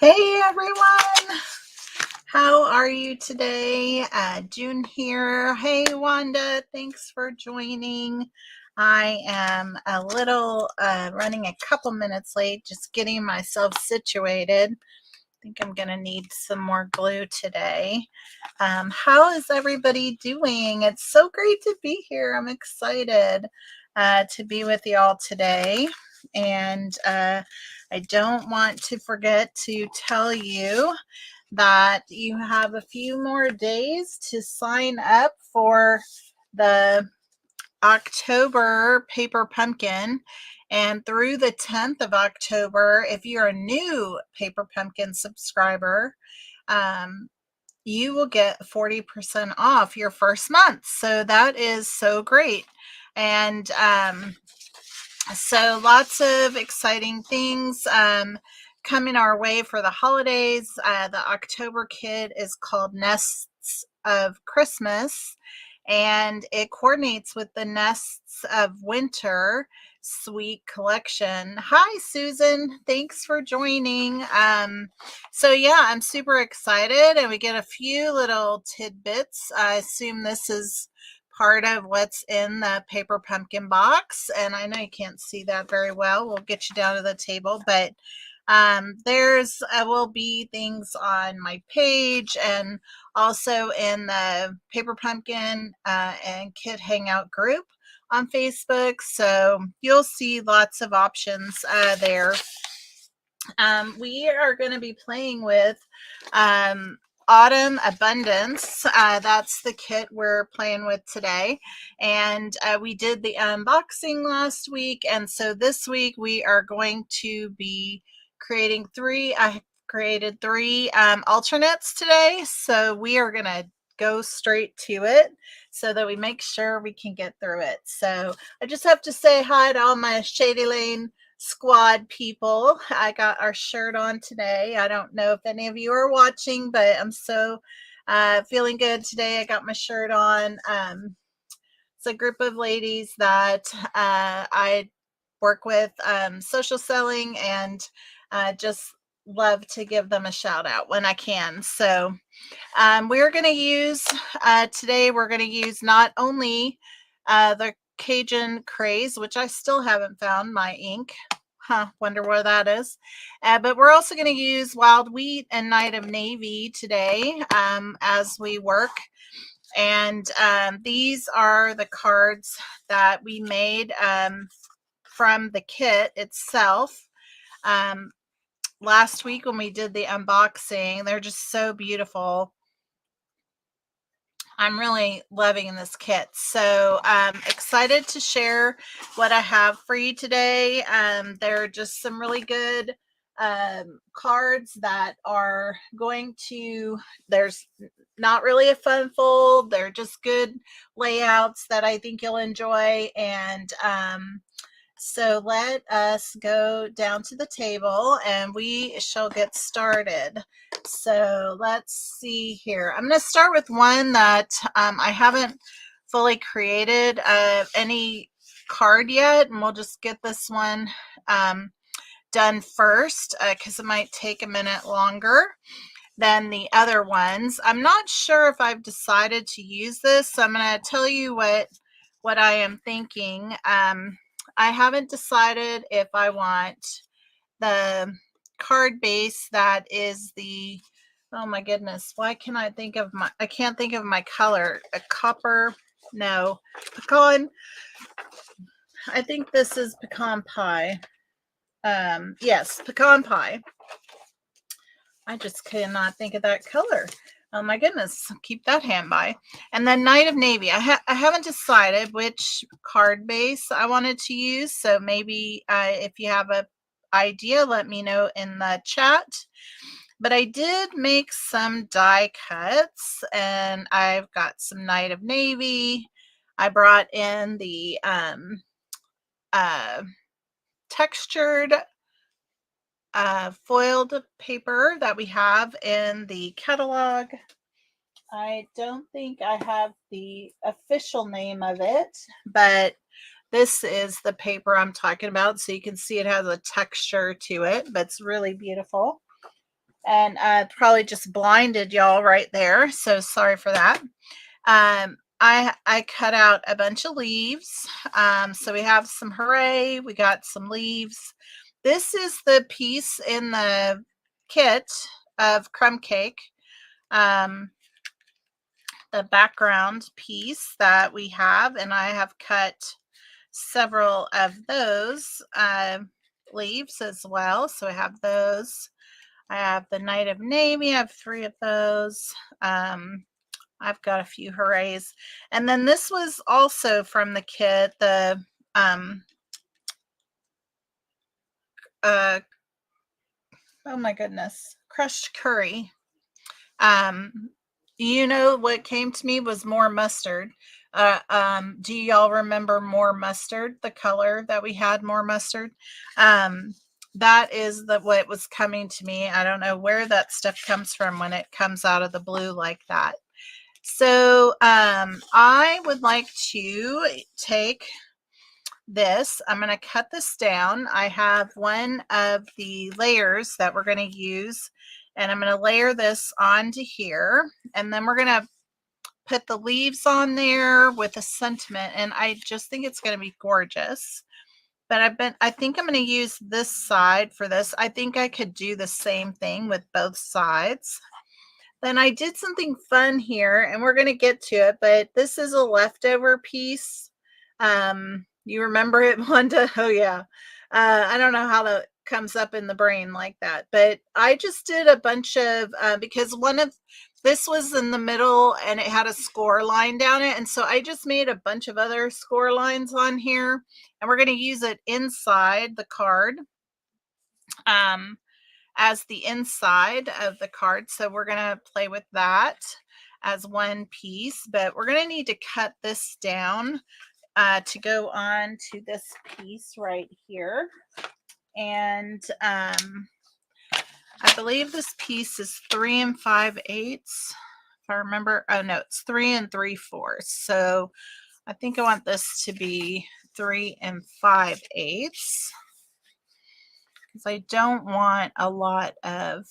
Hey everyone, how are you today? June here. Hey Wanda, thanks for joining. I am a little running a couple minutes late, just getting myself situated. I think I'm going to need some more glue today. How is everybody doing? It's so great to be here. I'm excited to be with y'all today. And I don't want to forget to tell you that you have a few more days to sign up for the October Paper Pumpkin. And through the 10th of October, if you're a new Paper Pumpkin subscriber, you will get 40% off your first month. So that is so great. And so lots of exciting things coming our way for the holidays. The October kit is called Nests of Christmas, and it coordinates with the Nests of Winter Sweet Collection. Hi, Susan. Thanks for joining. So yeah, I'm super excited, and we get a few little tidbits. I assume this is part of what's in the paper pumpkin box, and I know you can't see that very well. We'll get you down to the table, but there's will be things on my page and also in the paper pumpkin and kid hangout group on Facebook, so you'll see lots of options there. We are going to be playing with Autumn Abundance. That's the kit we're playing with today, and we did the unboxing last week, and so this week we are going to be creating three. I created three alternates today, so we are going to go straight to it so that we make sure we can get through it. So I just have to say hi to all my Shady Lane squad people. I got our shirt on today. I don't know if any of you are watching, but I'm so feeling good today. I got my shirt on. It's a group of ladies that I work with social selling, and just love to give them a shout out when I can. So we're going to use today, we're going to use not only the Cajun Craze, which I still haven't found my ink. Wonder where that is. But we're also going to use Wild Wheat and Night of Navy today as we work. And these are the cards that we made from the kit itself. Last week when we did the unboxing, they're just so beautiful. I'm really loving this kit. So I'm excited to share what I have for you today. There are just some really good cards that are going to, there's not really a fun fold. They're just good layouts that I think you'll enjoy. And so let us go down to the table and we shall get started. So let's see here. I'm going to start with one that I haven't fully created any card yet, and we'll just get this one done first because it might take a minute longer than the other ones. I'm not sure if I've decided to use this, so I'm going to tell you what I am thinking. I haven't decided if I want the card base that is the, oh my goodness, why can I think of my, I can't think of my color, a copper, no, pecan, I think this is pecan pie. Yes, pecan pie. I just cannot think of that color. Oh my goodness, keep that hand by. And then Night of Navy. I haven't decided which card base I wanted to use, so maybe if you have an idea, let me know in the chat. But I did make some die cuts, and I've got some Night of Navy. I brought in the textured foiled paper that we have in the catalog. I don't think I have the official name of it, but this is the paper I'm talking about. So you can see it has a texture to it, but it's really beautiful. and probably just blinded y'all right there. So sorry for that. I cut out a bunch of leaves. So we have some hooray. We got some leaves. This is the piece in the kit of crumb cake. The background piece that we have, and I have cut several of those leaves as well. So I have those. I have the Knight of Navy. I have 3 of those. I've got a few hoorays. And then this was also from the kit, the oh my goodness, crushed curry. You know what came to me was more mustard. Do y'all remember more mustard, the color that we had, more mustard? That is what was coming to me. I don't know where that stuff comes from when it comes out of the blue like that. So I would like to take this. I'm going to cut this down. I have one of the layers that we're going to use, and I'm going to layer this onto here, and then we're going to put the leaves on there with a sentiment, and I just think it's going to be gorgeous. But I think I'm going to use this side for this. I think I could do the same thing with both sides. Then I did something fun here, and we're going to get to it, but this is a leftover piece. You remember it, Wanda? Oh, yeah. I don't know how that comes up in the brain like that, but I just did a bunch of, because one of this was in the middle and it had a score line down it. And so I just made a bunch of other score lines on here, and we're going to use it inside the card. As the inside of the card. So we're going to play with that as one piece, but we're going to need to cut this down to go on to this piece right here. And I believe this piece is 3 5/8. If I remember, oh no, it's 3 3/4. So I think I want this to be 3 5/8. Because I don't want a lot of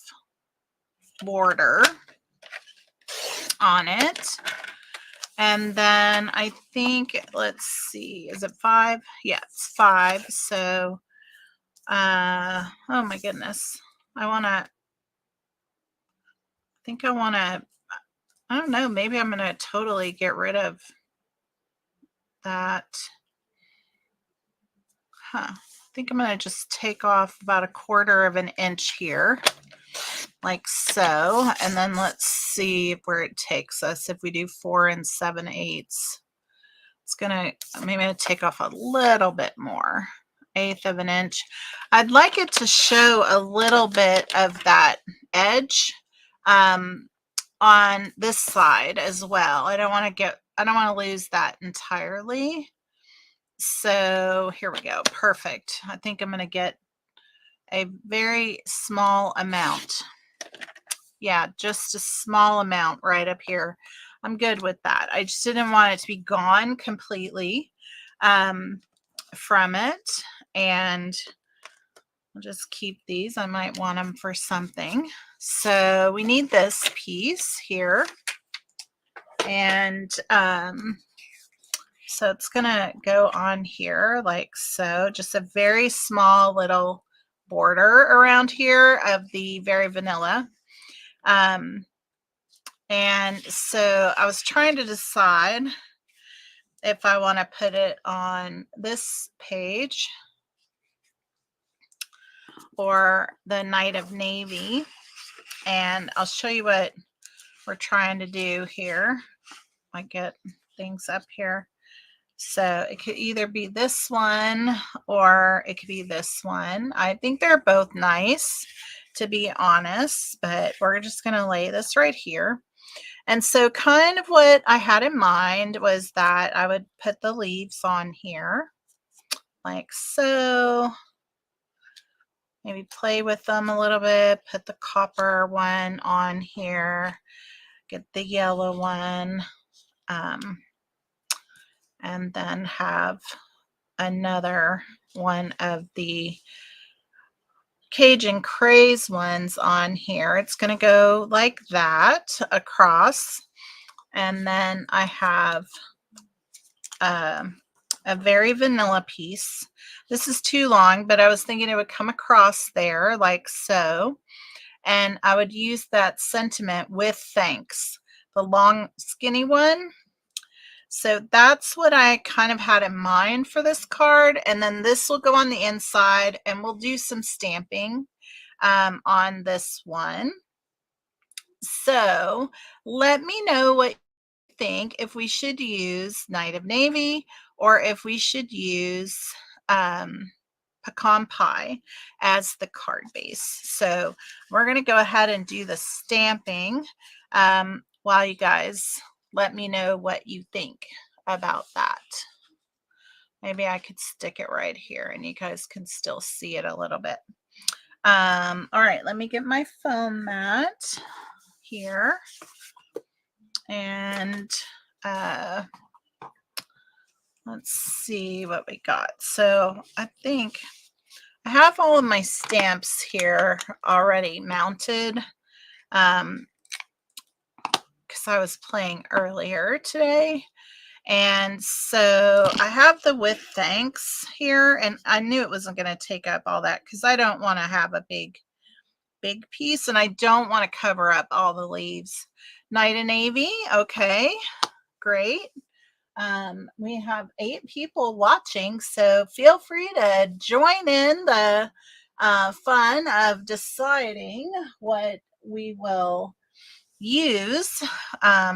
border on it. And then I think, let's see, is it 5? Yeah, it's 5. So oh my goodness, I don't know, maybe I'm gonna totally get rid of that. I think I'm gonna just take off about 1/4 of an inch here, like so. And then let's see where it takes us. If we do 4 7/8, it's gonna, maybe I'll take off a little bit more, 1/8 of an inch. I'd like it to show a little bit of that edge on this side as well. I don't want to lose that entirely. So here we go. Perfect. I think I'm going to get a very small amount. Yeah, just a small amount right up here. I'm good with that. I just didn't want it to be gone completely from it. And I'll just keep these. I might want them for something. So we need this piece here. And so it's going to go on here like so. Just a very small little border around here of the very vanilla. And so I was trying to decide if I want to put it on this page or the Knight of Navy. And I'll show you what we're trying to do here. I get things up here. So it could either be this one or it could be this one. I think they're both nice, to be honest, but we're just going to lay this right here. And so kind of what I had in mind was that I would put the leaves on here like so. Maybe play with them a little bit, put the copper one on here, get the yellow one, and then have another one of the Cajun Craze ones on here. It's going to go like that across. And then I have a very vanilla piece. This is too long, but I was thinking it would come across there like so. And I would use that sentiment with thanks, the long skinny one. So that's what I kind of had in mind for this card. And then this will go on the inside, and we'll do some stamping on this one. So let me know what you think, if we should use Knight of Navy or if we should use pecan pie as the card base. So we're going to go ahead and do the stamping while you guys let me know what you think about that. Maybe I could stick it right here and you guys can still see it a little bit. All right, let me get my foam mat here. And let's see what we got. So I think I have all of my stamps here already mounted because I was playing earlier today. And so I have the with thanks here, and I knew it wasn't going to take up all that because I don't want to have a big piece, and I don't want to cover up all the leaves. Knight of Navy, okay, great. We have 8 people watching, so feel free to join in the fun of deciding what we will use,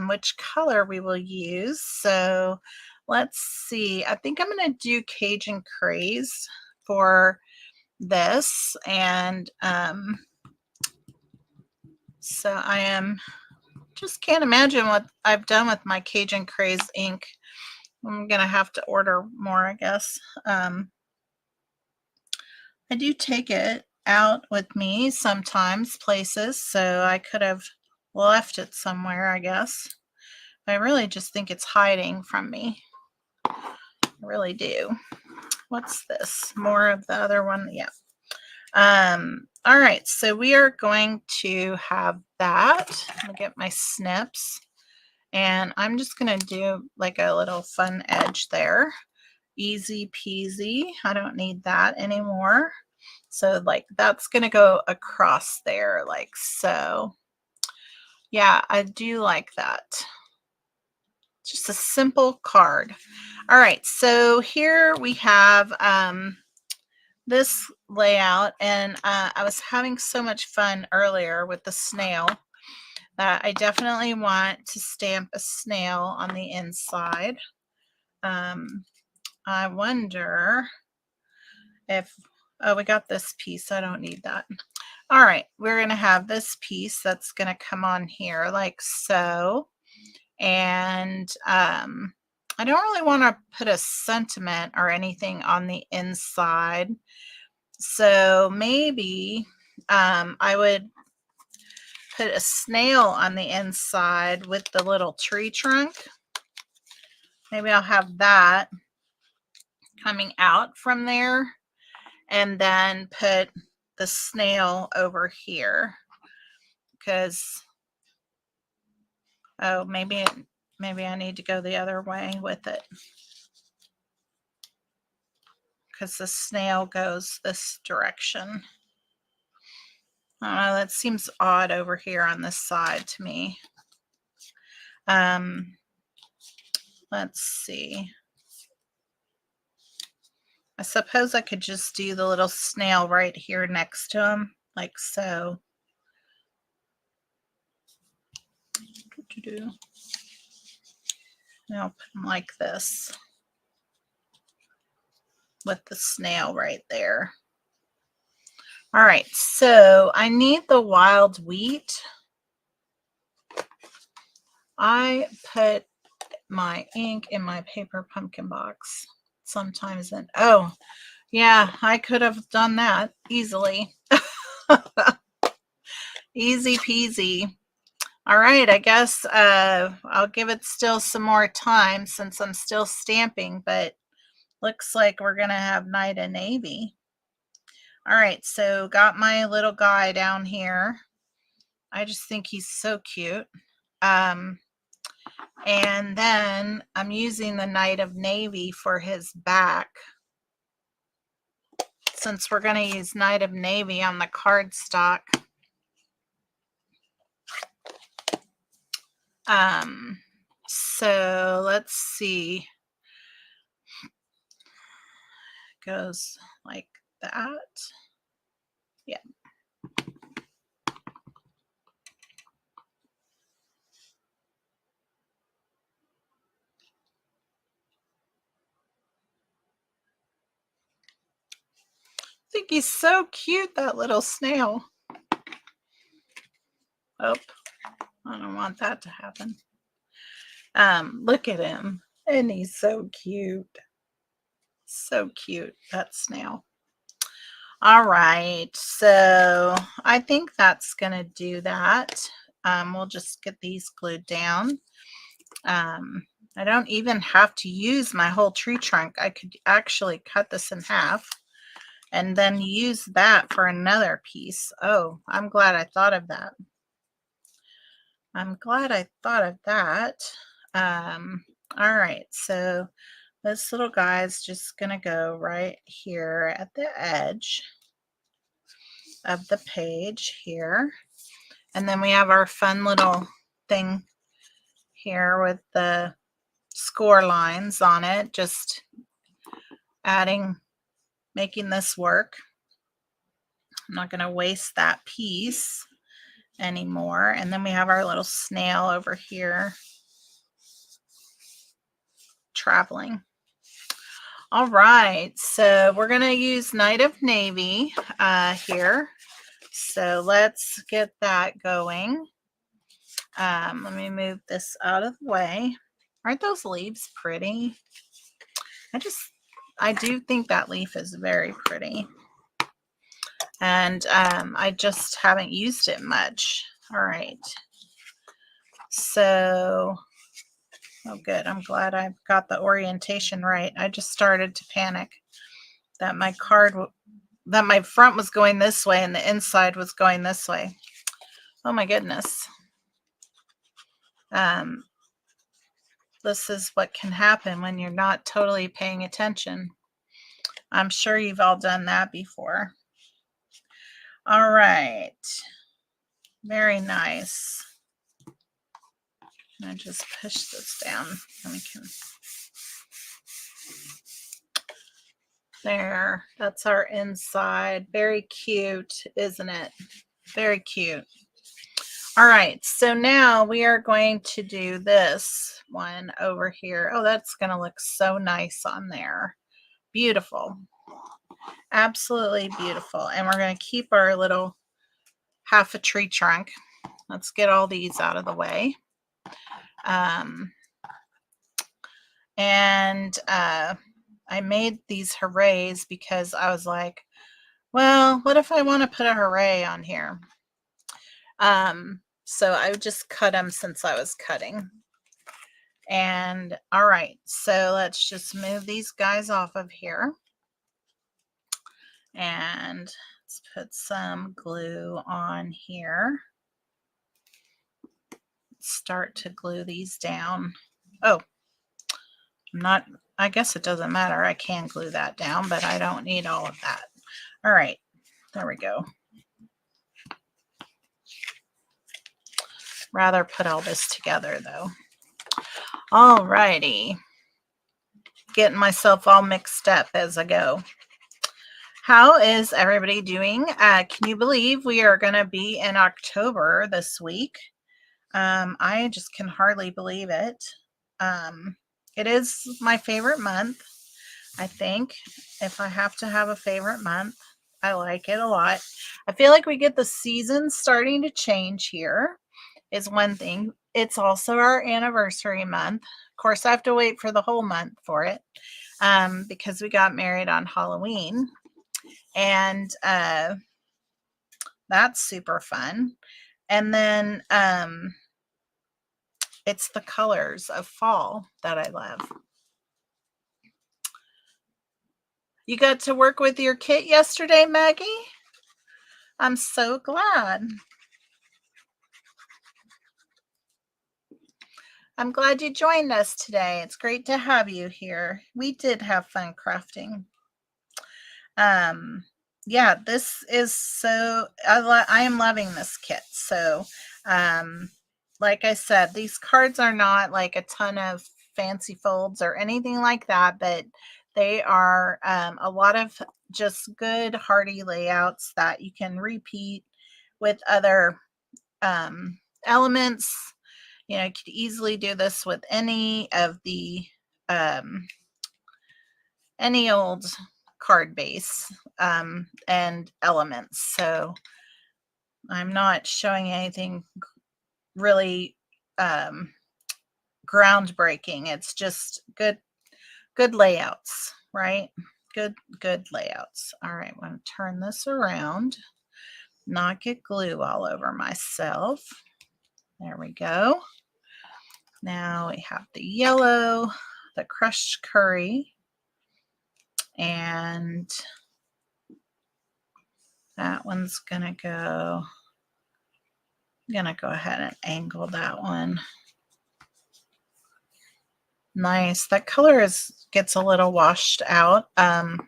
which color we will use. So let's see. I think I'm going to do Cajun Craze for this, and so I am just can't imagine what I've done with my Cajun Craze ink. I'm gonna have to order more, I guess. I do take it out with me sometimes places, so I could have left it somewhere, I guess. I really just think it's hiding from me. I really do. What's this? More of the other one? Yeah. All right, so we are going to have that. Let me get my snips. And I'm just going to do like a little fun edge there. Easy peasy. I don't need that anymore. So like that's going to go across there like so. Yeah, I do like that. Just a simple card. All right, so here we have this layout, and I was having so much fun earlier with the snail that I definitely want to stamp a snail on the inside. I wonder if, oh, we got this piece. I don't need that. All right, we're going to have this piece that's going to come on here like so. And I don't really want to put a sentiment or anything on the inside. So maybe I would put a snail on the inside with the little tree trunk. Maybe I'll have that coming out from there, and then put the snail over here because, oh, maybe I need to go the other way with it because the snail goes this direction. I don't know, that seems odd over here on this side to me. Let's see. I suppose I could just do the little snail right here next to him, like so. And I'll put him like this with the snail right there. All right, so I need the wild wheat. I put my ink in my paper pumpkin box sometimes, and oh yeah, I could have done that easily. Easy peasy. All right, I guess I'll give it still some more time since I'm still stamping, but looks like we're gonna have Knight of Navy. All right, so got my little guy down here. I just think he's so cute. And then I'm using the Knight of Navy for his back, since we're going to use Knight of Navy on the cardstock. So let's see. Goes like that. Yeah. I think he's so cute, that little snail. Oh, I don't want that to happen. Look at him. And he's so cute. So cute, that snail. All right, so I think that's going to do that. We'll just get these glued down. I don't even have to use my whole tree trunk. I could actually cut this in half and then use that for another piece. Oh, I'm glad I thought of that. I'm glad I thought of that. All right, so this little guy is just going to go right here at the edge of the page here. And then we have our fun little thing here with the score lines on it, just making this work. I'm not going to waste that piece anymore. And then we have our little snail over here traveling. All right, so we're going to use Knight of Navy here. So let's get that going. Let me move this out of the way. Aren't those leaves pretty? I do think that leaf is very pretty. And I just haven't used it much. All right. So, oh good. I'm glad I got the orientation right. I just started to panic that my front was going this way and the inside was going this way. Oh my goodness. This is what can happen when you're not totally paying attention. I'm sure you've all done that before. All right. Very nice. I just push this down and we can. There, that's our inside. Very cute, isn't it? Very cute. All right, so now we are going to do this one over here. Oh, that's going to look so nice on there. Beautiful. Absolutely beautiful. And we're going to keep our little half a tree trunk. Let's get all these out of the way. I made these hoorays because I was like, well, what if I want to put a hooray on here? So I just cut them since I was cutting. And all right, so let's just move these guys off of here. And let's put some glue on here. Start to glue these down. Oh, I guess it doesn't matter. I can glue that down, but I don't need all of that. All right, there we go. Rather put all this together though. All righty. Getting myself all mixed up as I go. How is everybody doing? Can you believe we are going to be in October this week? I just can hardly believe it. It is my favorite month, I think. If I have to have a favorite month, I like it a lot. I feel like we get the seasons starting to change here is one thing. It's also our anniversary month. Of course, I have to wait for the whole month for it because we got married on Halloween. And that's super fun. And then it's the colors of fall that I love. You got to work with your kit yesterday, Maggie? I'm so glad. I'm glad you joined us today. It's great to have you here. We did have fun crafting. Yeah, this is so, I am loving this kit. So, like I said, these cards are not like a ton of fancy folds or anything like that, but they are a lot of just good hearty layouts that you can repeat with other elements. You know, you could easily do this with any of the any old card base and elements. So I'm not showing anything really groundbreaking. It's just good layouts, right? Good layouts. All right, I'm going to turn this around, not get glue all over myself. There we go. Now we have the yellow, the crushed curry, and that one's gonna go, I'm gonna go ahead and angle that one. Nice. That color gets a little washed out, but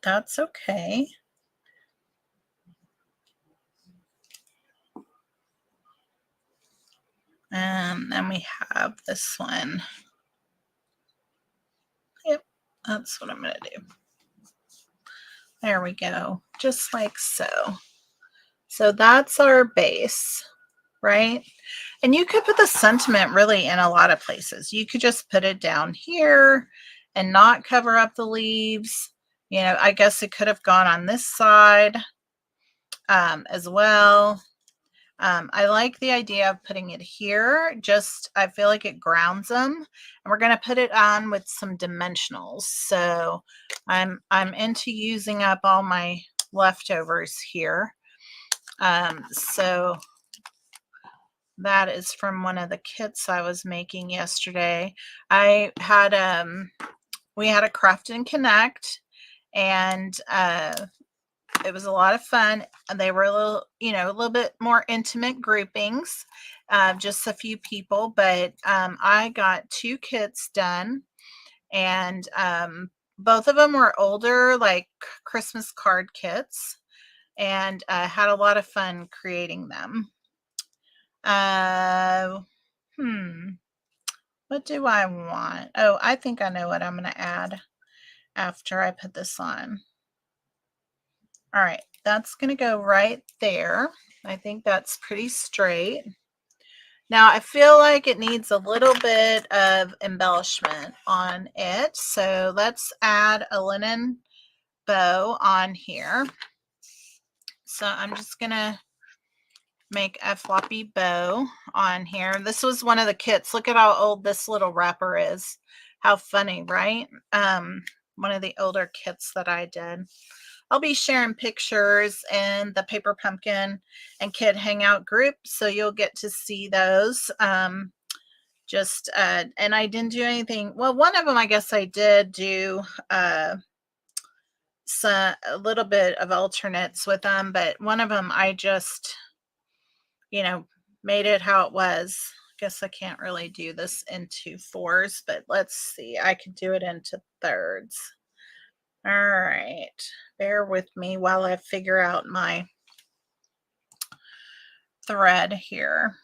that's okay. And then we have this one. Yep, that's what I'm gonna do. There we go, just like so. So that's our base, right? And you could put the sentiment really in a lot of places. You could just put it down here and not cover up the leaves. You know, I guess it could have gone on this side as well. I like the idea of putting it here. Just, I feel like it grounds them. And we're going to put it on with some dimensionals. So I'm into using up all my leftovers here. So that is from one of the kits I was making yesterday. I had we had a Craft and Connect, and it was a lot of fun. They were a little, you know, a little bit more intimate groupings, just a few people, but I got 2 kits done, and both of them were older, like Christmas card kits, and had a lot of fun creating them. What do I want? Oh, I think I know what I'm going to add after I put this on. All right, that's going to go right there. I think that's pretty straight. Now I feel like it needs a little bit of embellishment on it. So let's add a linen bow on here. So I'm just going to make a floppy bow on here. This was one of the kits. Look at how old this little wrapper is. How funny, right? One of the older kits that I did. I'll be sharing pictures in the Paper Pumpkin and Kid Hangout group, so you'll get to see those. And I didn't do anything. Well, one of them, I guess I did do a little bit of alternates with them, but one of them I just, you know, made it how it was. Guess I can't really do this into 4s, but let's see. I could do it into 3rds. All right. Bear with me while I figure out my thread here.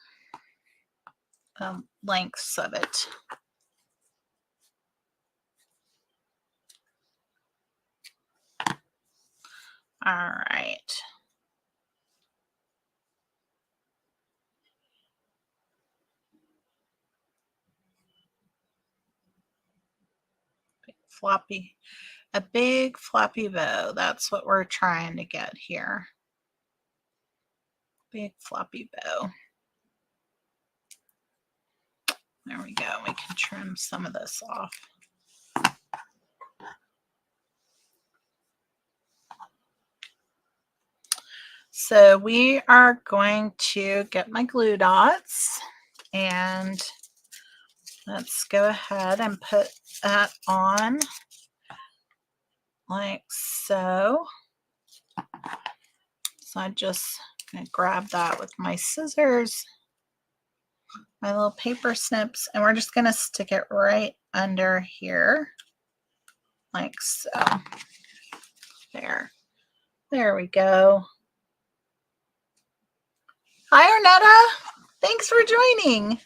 Lengths of it. All right. A big floppy bow. That's what we're trying to get here. Big floppy bow. There we go. We can trim some of this off. So we are going to get my glue dots, and let's go ahead and put that on. like so. So I just gonna grab that with my scissors, my little paper snips, and we're just gonna stick it right under here, like so. There we go. Hi, Arnetta. Thanks for joining.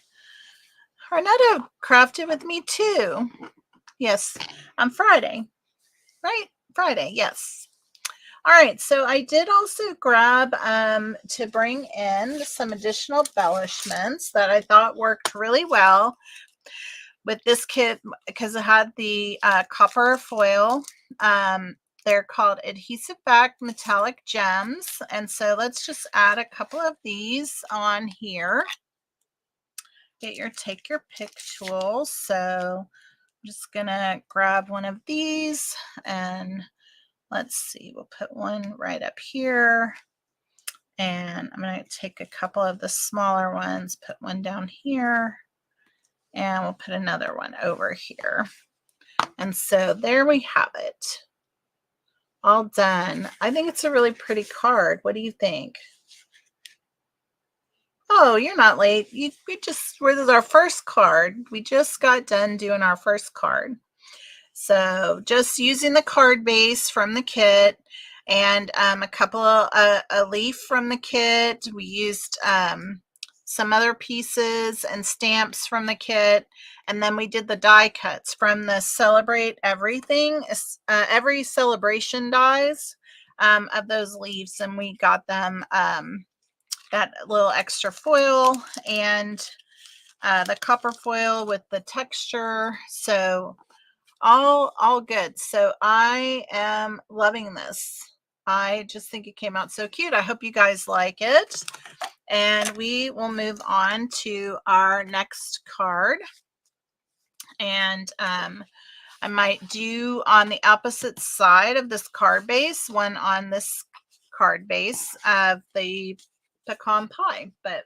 Arnetta crafted with me too. Yes, on Friday, right? Friday, yes. All right, so I did also grab to bring in some additional embellishments that I thought worked really well with this kit because it had the copper foil. They're called adhesive back metallic gems. And so let's just add a couple of these on here. Take your pick tool. So I'm just gonna grab one of these and let's see, we'll put one right up here. And I'm going to take a couple of the smaller ones, put one down here, and we'll put another one over here. And so there we have it. All done. I think it's a really pretty card. What do you think? Oh, you're not late. This is our first card. We just got done doing our first card. So just using the card base from the kit and a couple of a leaf from the kit. We used some other pieces and stamps from the kit, and then we did the die cuts from the Celebrate Everything, every celebration dies of those leaves, and we got them that little extra foil and the copper foil with the texture. So all good. So I am loving this. I just think it came out so cute. I hope you guys like it. And we will move on to our next card. And I might do on the opposite side of this card base, one on this card base of the pecan pie, but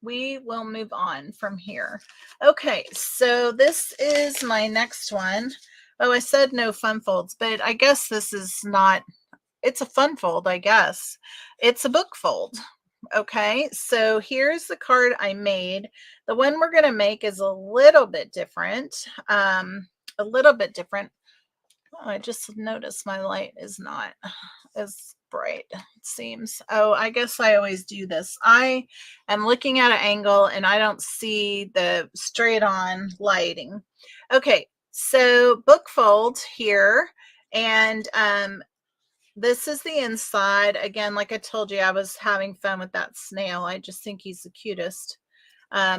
we will move on from here. Okay, so this is my next one. Oh, I said no fun folds, but I guess this is not, it's a fun fold, I guess. It's a book fold. Okay, so here's the card I made. The one we're going to make is a little bit different. A little bit different. Oh, I just noticed my light is not as bright, it seems. Oh, I guess I always do this. I am looking at an angle and I don't see the straight on lighting. Okay, so book fold here, and this is the inside. Again, like I told you, I was having fun with that snail. I just think he's the cutest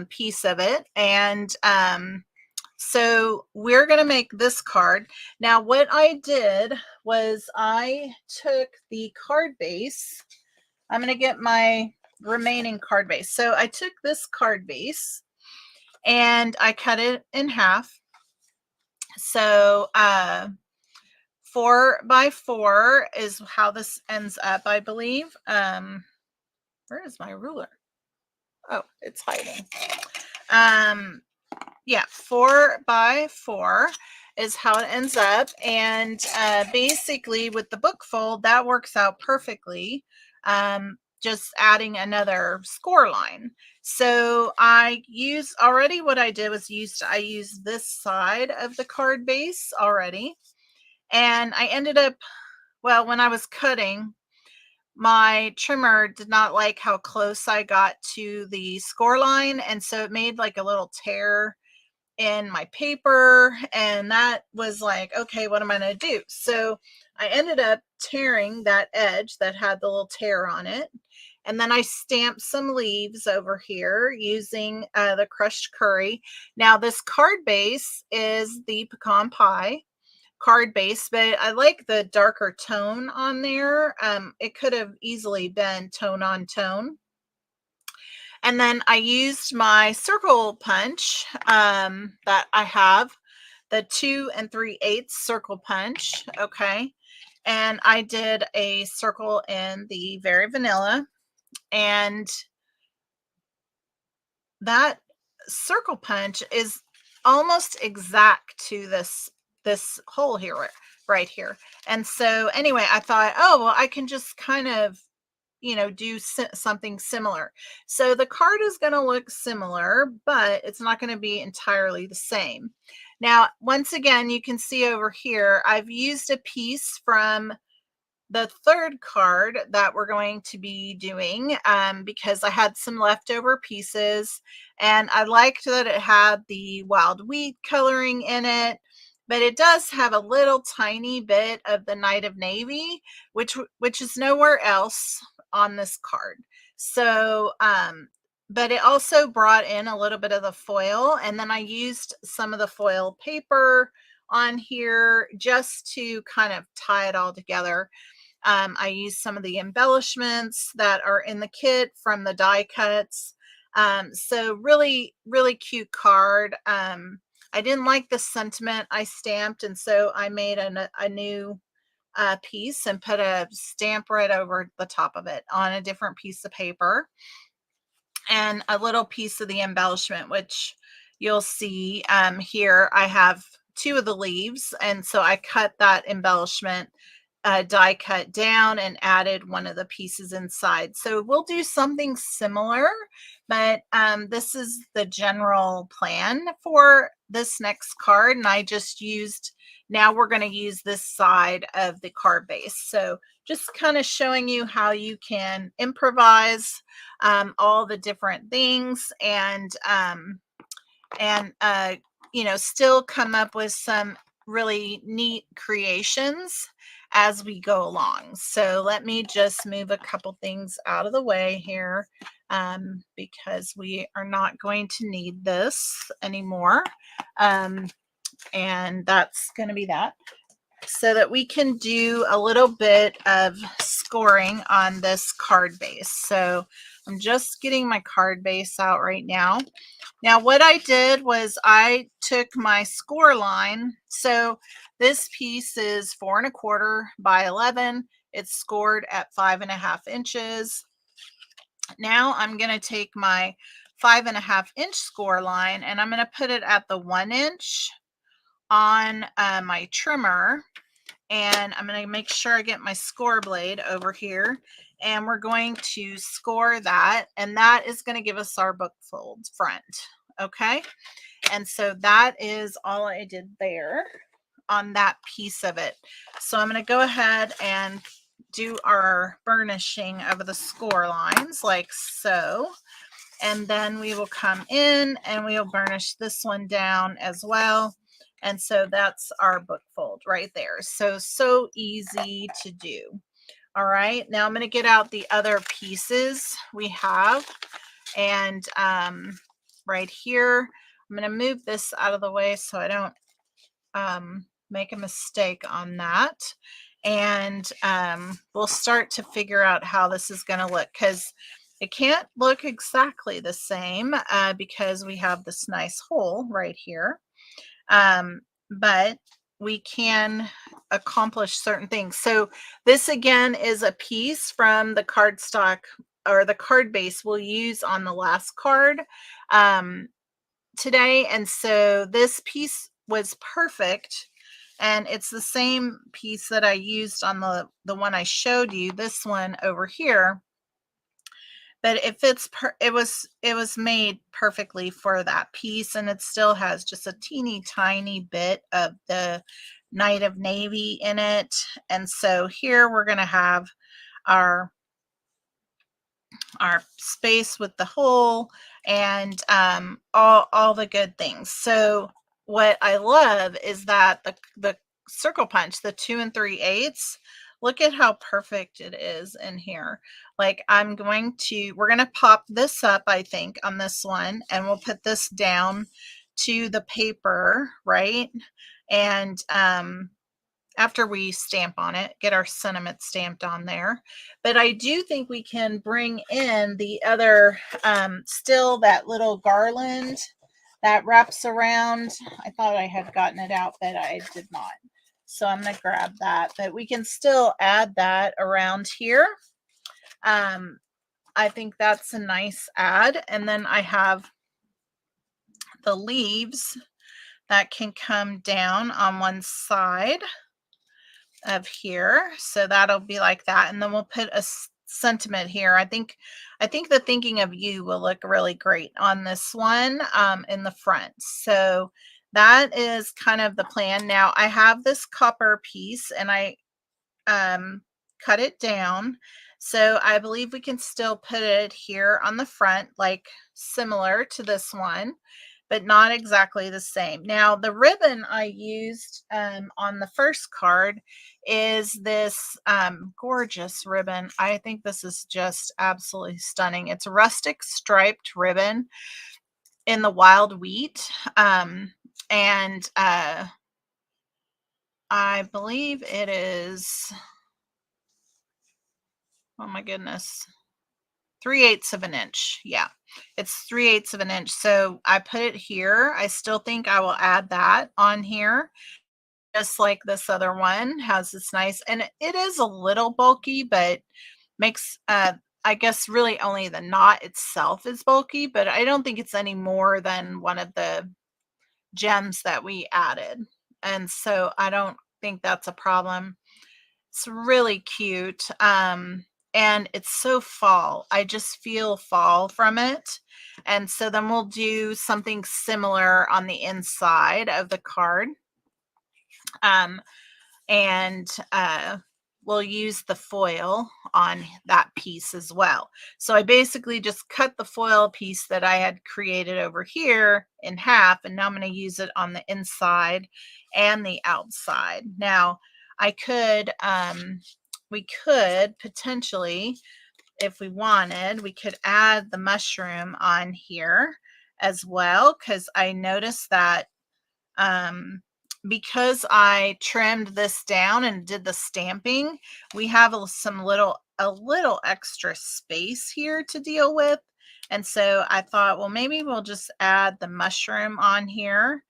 piece of it. And so we're going to make this card. Now, what I did was I took the card base. I'm going to get my remaining card base. So I took this card base and I cut it in half. So 4 by 4 is how this ends up, I believe. Where is my ruler? Oh, it's hiding. Yeah, 4 by 4 is how it ends up. And basically with the book fold, that works out perfectly. Just adding another score line. So I use already what I did was I used this side of the card base already. And I ended up, well, when I was cutting, my trimmer did not like how close I got to the score line. And so it made like a little tear in my paper, and that was like, okay, what am I going to do? So I ended up tearing that edge that had the little tear on it, and then I stamped some leaves over here using the crushed curry. Now this card base is the pecan pie card base, but I like the darker tone on there. It could have easily been tone on tone. And then I used my circle punch that I have, the 2 3/8 circle punch. Okay. And I did a circle in the Very Vanilla. And that circle punch is almost exact to this this hole here, right here. And so anyway, I thought, oh, well, I can just kind of, do something similar. So the card is going to look similar, but it's not going to be entirely the same. Now, once again, you can see over here, I've used a piece from the third card that we're going to be doing, because I had some leftover pieces and I liked that it had the wild wheat coloring in it, but it does have a little tiny bit of the Night of Navy, which is nowhere else on this card. So but it also brought in a little bit of the foil, and then I used some of the foil paper on here just to kind of tie it all together. I used some of the embellishments that are in the kit from the die cuts. So really, really cute card. I didn't like the sentiment I stamped, and so I made a new piece and put a stamp right over the top of it on a different piece of paper, and a little piece of the embellishment, which you'll see here. I have two of the leaves, and so I cut that embellishment die cut down and added one of the pieces inside. So we'll do something similar, but this is the general plan for this next card. And I just used, now we're going to use this side of the card base. So just kind of showing you how you can improvise all the different things, and still come up with some really neat creations as we go along. So let me just move a couple things out of the way here, because we are not going to need this anymore. And that's going to be that, so that we can do a little bit of scoring on this card base. So I'm just getting my card base out right now. Now, what I did was I took my score line. So this piece is 4¼ by 11. It's scored at 5½ inches. Now I'm going to take my 5½ inch score line, and I'm going to put it at the 1 inch on my trimmer. And I'm going to make sure I get my score blade over here, and we're going to score that, and that is going to give us our book fold front. Okay, and so that is all I did there on that piece of it. So I'm going to go ahead and do our burnishing of the score lines like so, and then we will come in and we'll burnish this one down as well. And so that's our book fold right there. So easy to do. All right, now I'm going to get out the other pieces we have, and right here I'm going to move this out of the way so I don't make a mistake on that. And we'll start to figure out how this is going to look, because it can't look exactly the same because we have this nice hole right here. But we can accomplish certain things. So this again is a piece from the cardstock, or the card base we'll use on the last card today. And so this piece was perfect, and it's the same piece that I used on the one I showed you, this one over here. But it was made perfectly for that piece, and it still has just a teeny tiny bit of the Night of Navy in it. And so here we're going to have our space with the hole, and all the good things. So what I love is that the circle punch, the 2 3/8, look at how perfect it is in here. Like we're going to pop this up, I think, on this one, and we'll put this down to the paper, right? And after we stamp on it, get our sentiment stamped on there. But I do think we can bring in the other, still that little garland that wraps around. I thought I had gotten it out, but I did not. So I'm going to grab that, but we can still add that around here. I think that's a nice add. And then I have the leaves that can come down on one side of here. So that'll be like that. And then we'll put a sentiment here. I think the thinking of you will look really great on this one in the front. So that is kind of the plan. Now I have this copper piece and I cut it down. So I believe we can still put it here on the front, like similar to this one, but not exactly the same. Now the ribbon I used on the first card is this gorgeous ribbon. I think this is just absolutely stunning. It's rustic striped ribbon in the wild wheat. And I believe it is, oh my goodness, 3/8 of an inch. Yeah, it's 3/8 of an inch. So I put it here. I still think I will add that on here, just like this other one has this nice, and it is a little bulky, but makes, I guess really only the knot itself is bulky, but I don't think it's any more than one of the gems that we added. And so I don't think that's a problem. It's really cute. And it's so fall. I just feel fall from it. And so then we'll do something similar on the inside of the card. And we'll use the foil on that piece as well. So I basically just cut the foil piece that I had created over here in half, and now I'm going to use it on the inside and the outside. Now I could, we could potentially, if we wanted, we could add the mushroom on here as well, because I noticed that because I trimmed this down and did the stamping, we have a little extra space here to deal with. And so I thought, well, maybe we'll just add the mushroom on here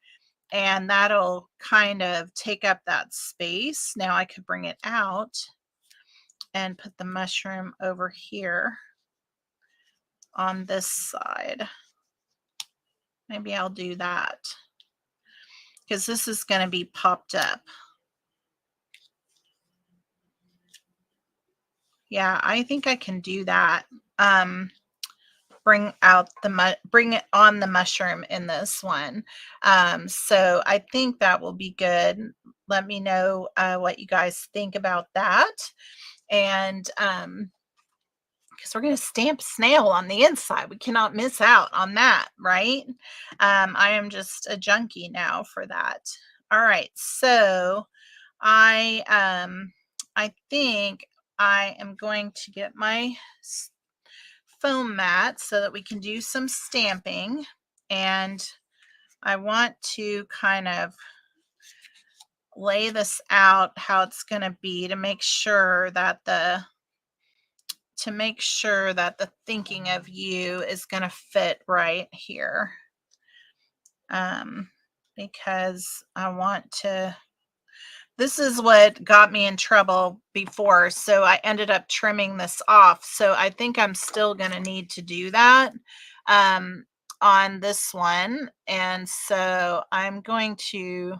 and that'll kind of take up that space. Now I could bring it out and put the mushroom over here on this side. Maybe I'll do that because this is going to be popped up. Yeah, I think I can do that. Bring it on the mushroom in this one. So I think that will be good. Let me know what you guys think about that. And because we're going to stamp snail on the inside, we cannot miss out on that, right? I am just a junkie now for that. All right, so I think I am going to get my foam mat so that we can do some stamping, and I want to kind of lay this out how it's going to be to make sure that the thinking of you is going to fit right here, because I want to, this is what got me in trouble before. So I ended up trimming this off. So I think I'm still going to need to do that on this one. And so I'm going to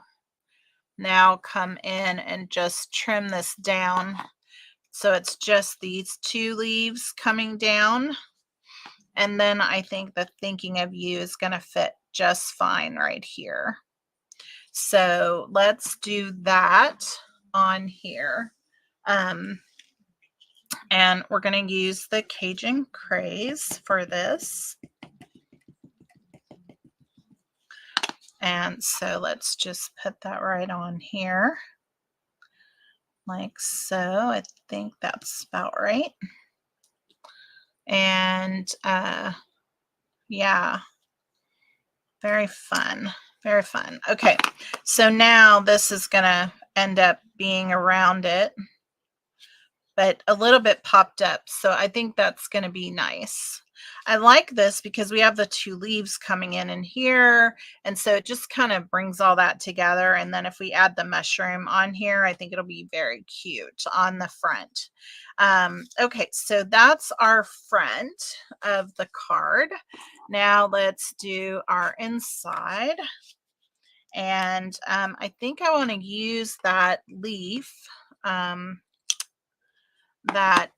now come in and just trim this down. So it's just these two leaves coming down. And then I think the thinking of you is going to fit just fine right here. So let's do that on here. And we're going to use the Cajun Craze for this. And so let's just put that right on here. Like so. I think that's about right. And yeah, very fun. Very fun. Okay, so now this is going to end up being around it, but a little bit popped up. So I think that's going to be nice. I like this because we have the two leaves coming in here. And so it just kind of brings all that together. And then if we add the mushroom on here, I think it'll be very cute on the front. Okay, so that's our front of the card. Now let's do our inside. And I think I want to use that leaf that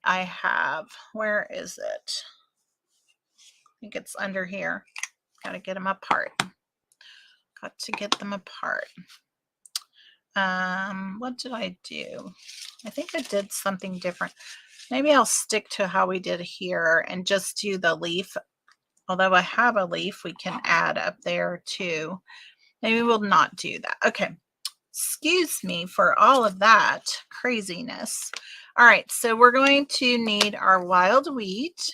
I have. Where is it? I think it's under here. Got to get them apart. Got to get them apart. What did I do? I think I did something different. Maybe I'll stick to how we did here and just do the leaf. Although I have a leaf we can add up there too. Maybe we'll not do that. Okay. Excuse me for all of that craziness. All right, so we're going to need our wild wheat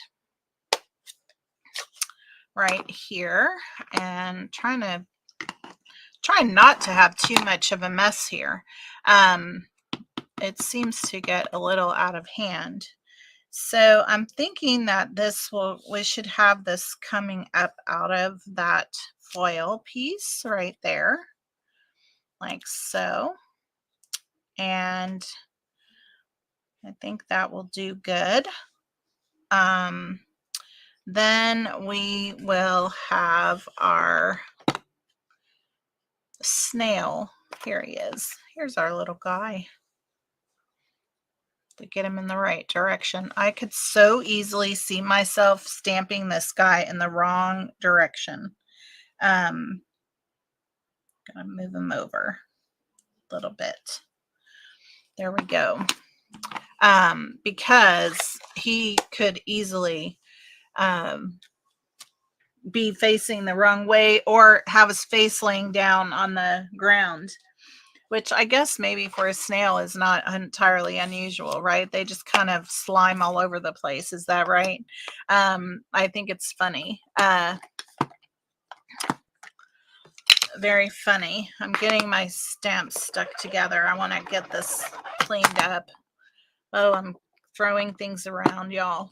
right here, and try not to have too much of a mess here. It seems to get a little out of hand. So I'm thinking that we should have this coming up out of that foil piece right there, like so. And I think that will do good. Then we will have our snail. Here he is. Here's our little guy. To get him in the right direction. I could so easily see myself stamping this guy in the wrong direction. Gonna move him over a little bit. There we go. Because he could easily be facing the wrong way or have his face laying down on the ground, which I guess maybe for a snail is not entirely unusual, right? They just kind of slime all over the place. Is that right? I think it's funny. Very funny. I'm getting my stamps stuck together. I want to get this cleaned up. Oh, I'm throwing things around, y'all.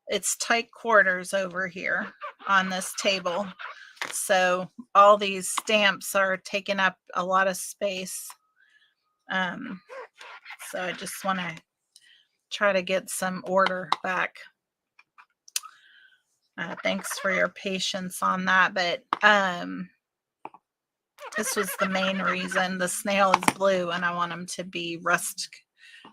It's tight quarters over here on this table. So all these stamps are taking up a lot of space. So I just want to try to get some order back. Thanks for your patience on that. But this was the main reason. The snail is blue and I want him to be rust.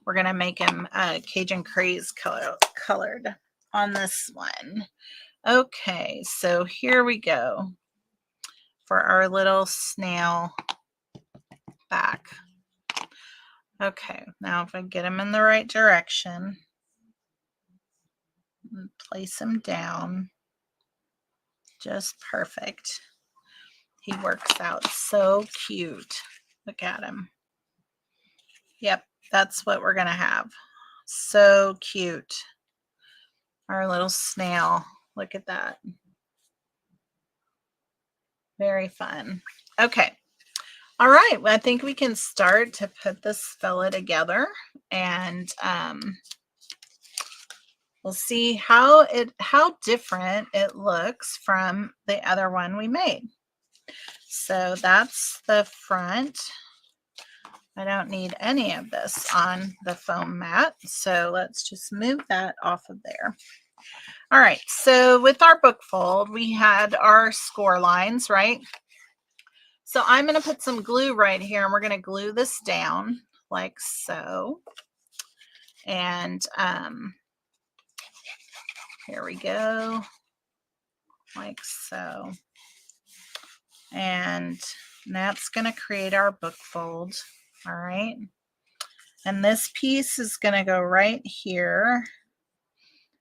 We're going to make him Cajun Craze colored on this one. Okay, so here we go for our little snail back. Okay, now if I get him in the right direction, and place him down, just perfect. He works out so cute. Look at him. Yep, that's what we're gonna have. So cute. Our little snail. Look at that. Very fun. Okay. All right. Well, I think we can start to put this fella together, and we'll see how different it looks from the other one we made. So that's the front. I don't need any of this on the foam mat, so let's just move that off of there. All right, so with our book fold, we had our score lines, right? So I'm going to put some glue right here, and we're going to glue this down like so. And here we go, like so. And that's going to create our book fold. All right. And this piece is going to go right here.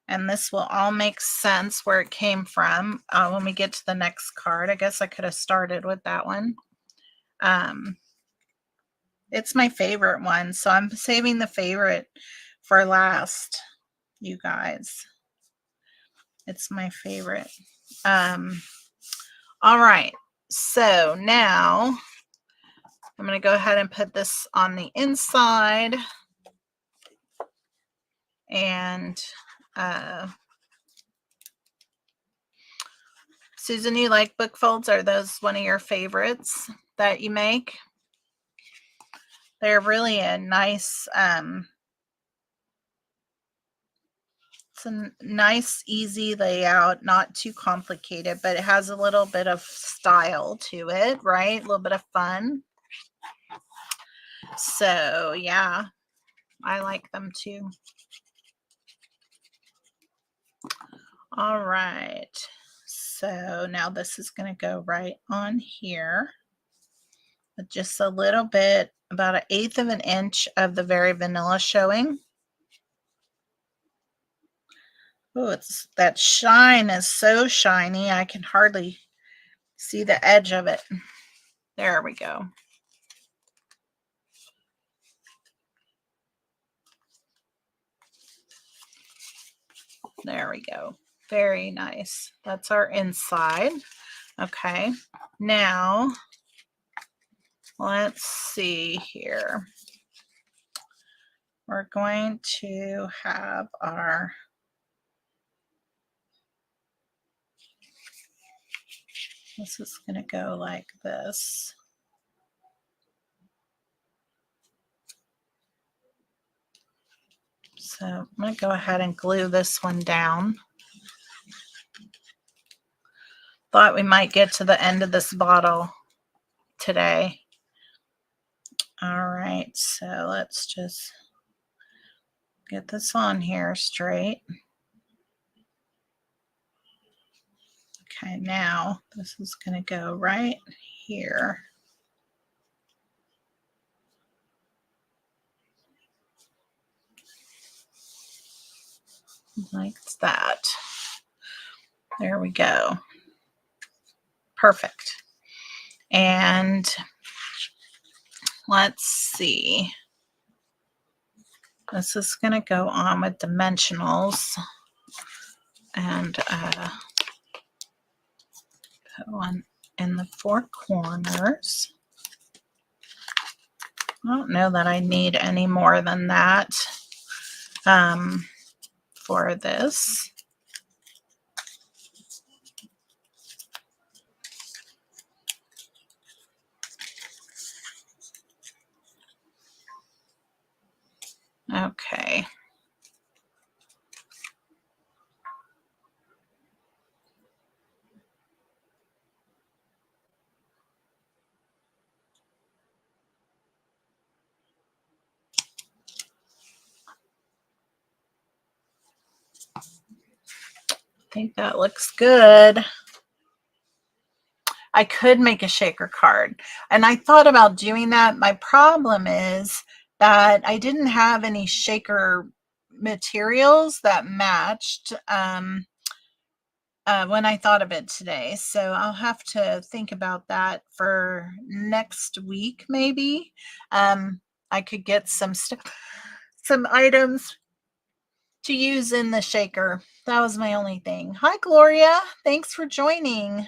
And this will all make sense where it came from when we get to the next card. I guess I could have started with that one. It's my favorite one, so I'm saving the favorite for last, you guys. It's my favorite. All right, so now I'm going to go ahead and put this on the inside. And Susan, you like book folds? Are those one of your favorites that you make? They're really a nice It's a nice, easy layout, not too complicated, but it has a little bit of style to it, right? A little bit of fun. So yeah, I like them too. All right. So now this is going to go right on here with just a little bit, about 1/8 of an inch of the very vanilla showing. Oh, it's that shine is so shiny. I can hardly see the edge of it. There we go. There we go. Very nice. That's our inside. Okay. Now, let's see here. We're going to have our this is going to go like this. So I'm going to go ahead and glue this one down. Thought we might get to the end of this bottle today. All right, so let's just get this on here straight. Okay, now this is going to go right here. Like that. There we go. Perfect. And let's see. This is going to go on with dimensionals. And put one in the 4 corners. I don't know that I need any more than that for this. Okay. I think that looks good. I could make a shaker card, and I thought about doing that. My problem is that I didn't have any shaker materials that matched when I thought of it today. So I'll have to think about that for next week, maybe. I could get some items to use in the shaker. That was my only thing. Hi, Gloria. Thanks for joining.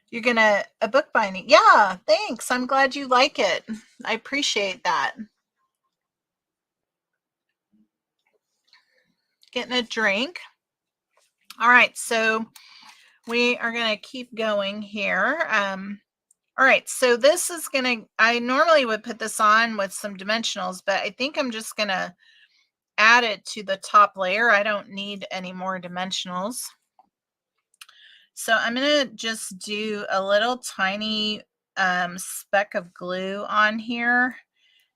You're gonna a book binding. Yeah, thanks. I'm glad you like it. I appreciate that. Getting a drink. All right, so we are gonna keep going here. All right, so this is gonna, I normally would put this on with some dimensionals, but I think I'm just gonna add it to the top layer. I don't need any more dimensionals. So I'm gonna just do a little tiny speck of glue on here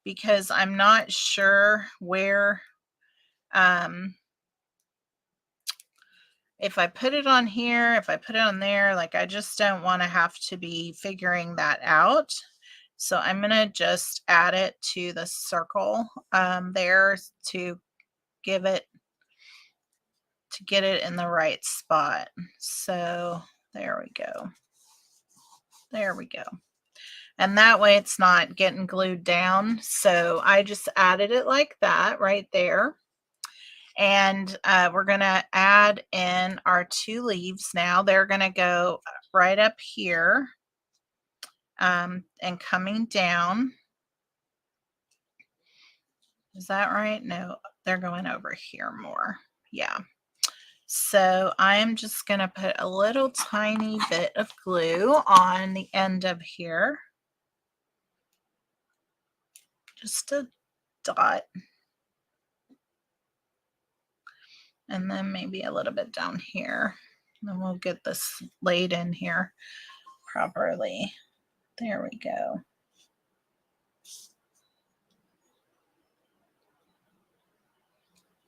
because I'm not sure where, if I put it on here, if I put it on there, like I just don't want to have to be figuring that out. So I'm going to just add it to the circle there to get it in the right spot. So there we go. There we go. And that way it's not getting glued down. So I just added it like that right there. And we're going to add in our 2 leaves now. They're going to go right up here and coming down. Is that right? No, they're going over here more. Yeah. So I'm just going to put a little tiny bit of glue on the end of here. Just a dot. and then maybe a little bit down here. And we'll get this laid in here properly. There we go.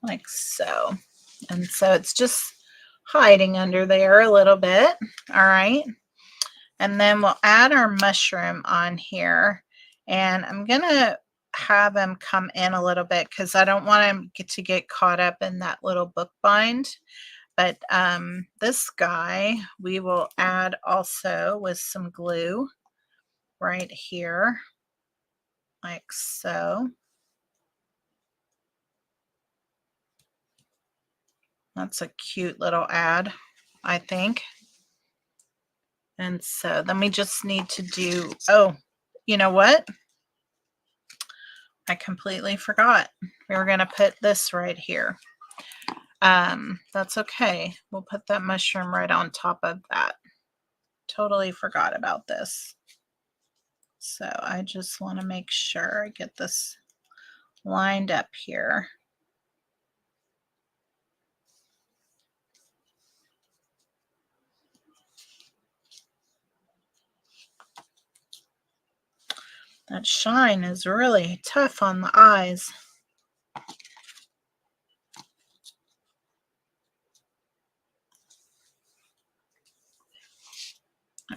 Like so. And so it's just hiding under there a little bit. All right. And then we'll add our mushroom on here. And I'm going to have him come in a little bit because I don't want him to get caught up in that little book bind. But this guy we will add also with some glue right here, like so. That's a cute little ad, I think. And so then we just need to do, oh, you know what? I completely forgot. We were going to put this right here. That's okay. We'll put that mushroom right on top of that. Totally forgot about this. So I just want to make sure I get this lined up here. That shine is really tough on the eyes.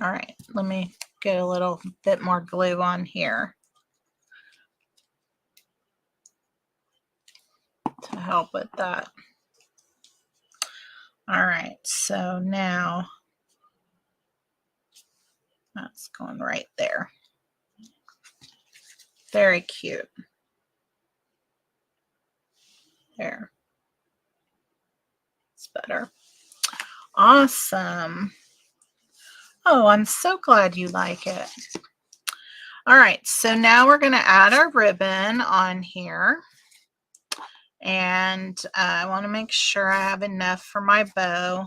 All right, let me get a little bit more glue on here to help with that. All right, so now that's going right there. Very cute. There. It's better. Awesome. Oh, I'm so glad you like it. All right, so now we're going to add our ribbon on here. And I want to make sure I have enough for my bow.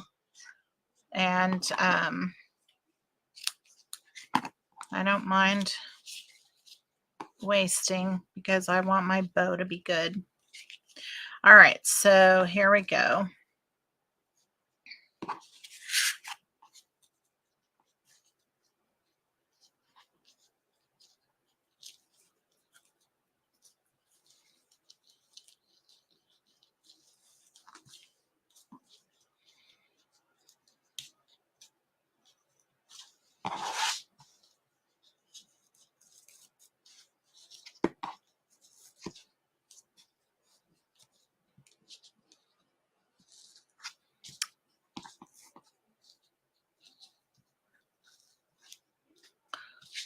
And I don't mind wasting because I want my bow to be good. All right, so here we go.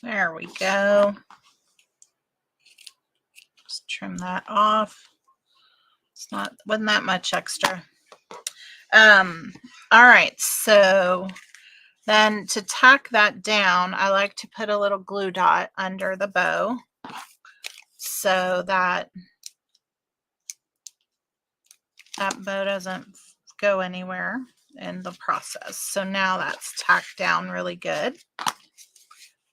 There we go. Just trim that off. It's not, wasn't that much extra. All right, so then to tack that down, I like to put a little glue dot under the bow so that that bow doesn't go anywhere in the process. So now that's tacked down really good.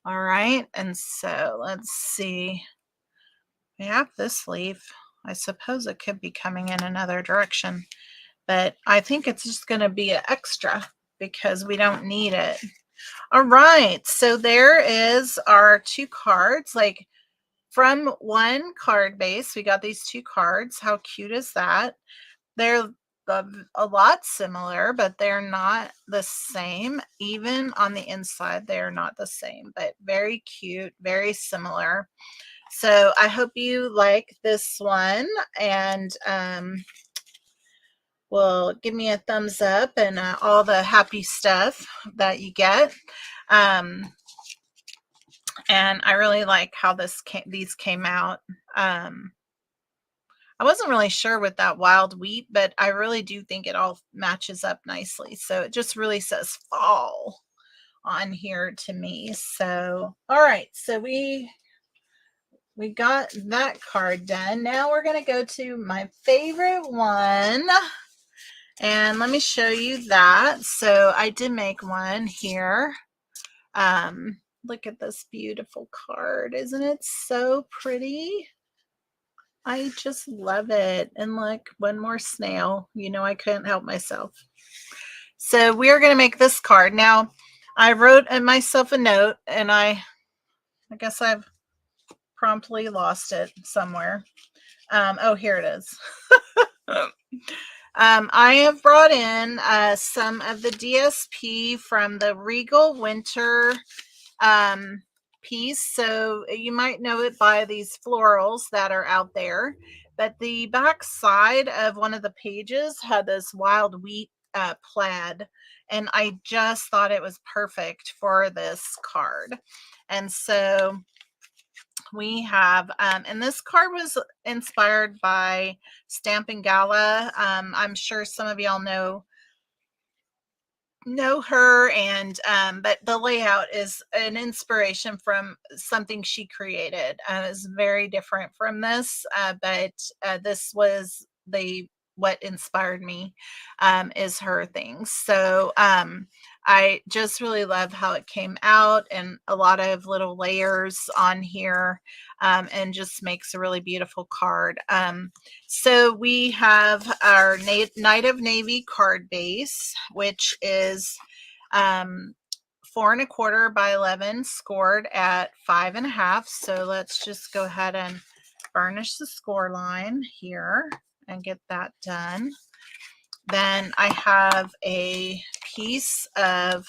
All right, and so let's see. We have this leaf. I suppose it could be coming in another direction, but I think it's just going to be an extra because we don't need it. All right, so there is our 2 cards. Like from one card base, we got these 2 cards. How cute is that? They're a lot similar, but they're not the same. Even on the inside, they're not the same, but very cute, very similar. So I hope you like this one, and will give me a thumbs up and all the happy stuff that you get. And I really like how these came out. I wasn't really sure with that wild wheat, but I really do think it all matches up nicely. So it just really says fall on here to me. So, all right. So we got that card done. Now we're going to go to my favorite one. And let me show you that. So I did make one here. Look at this beautiful card. Isn't it so pretty? I just love it. And look, one more snail. You know, I couldn't help myself. So we are going to make this card. Now, I wrote myself a note, and I guess I've promptly lost it somewhere. Oh, here it is. I have brought in some of the DSP from the Regal Winter piece. So you might know it by these florals that are out there. But the back side of one of the pages had this wild wheat plaid. And I just thought it was perfect for this card. And so we have, and this card was inspired by Stampin' Gala. I'm sure some of y'all know her, and but the layout is an inspiration from something she created. It's very different from this, but this was the what inspired me, is her things. So I just really love how it came out, and a lot of little layers on here, and just makes a really beautiful card. So we have our Night of Navy card base, which is 4¼ by 11, scored at 5½. So let's just go ahead and burnish the score line here and get that done. Then I have a piece of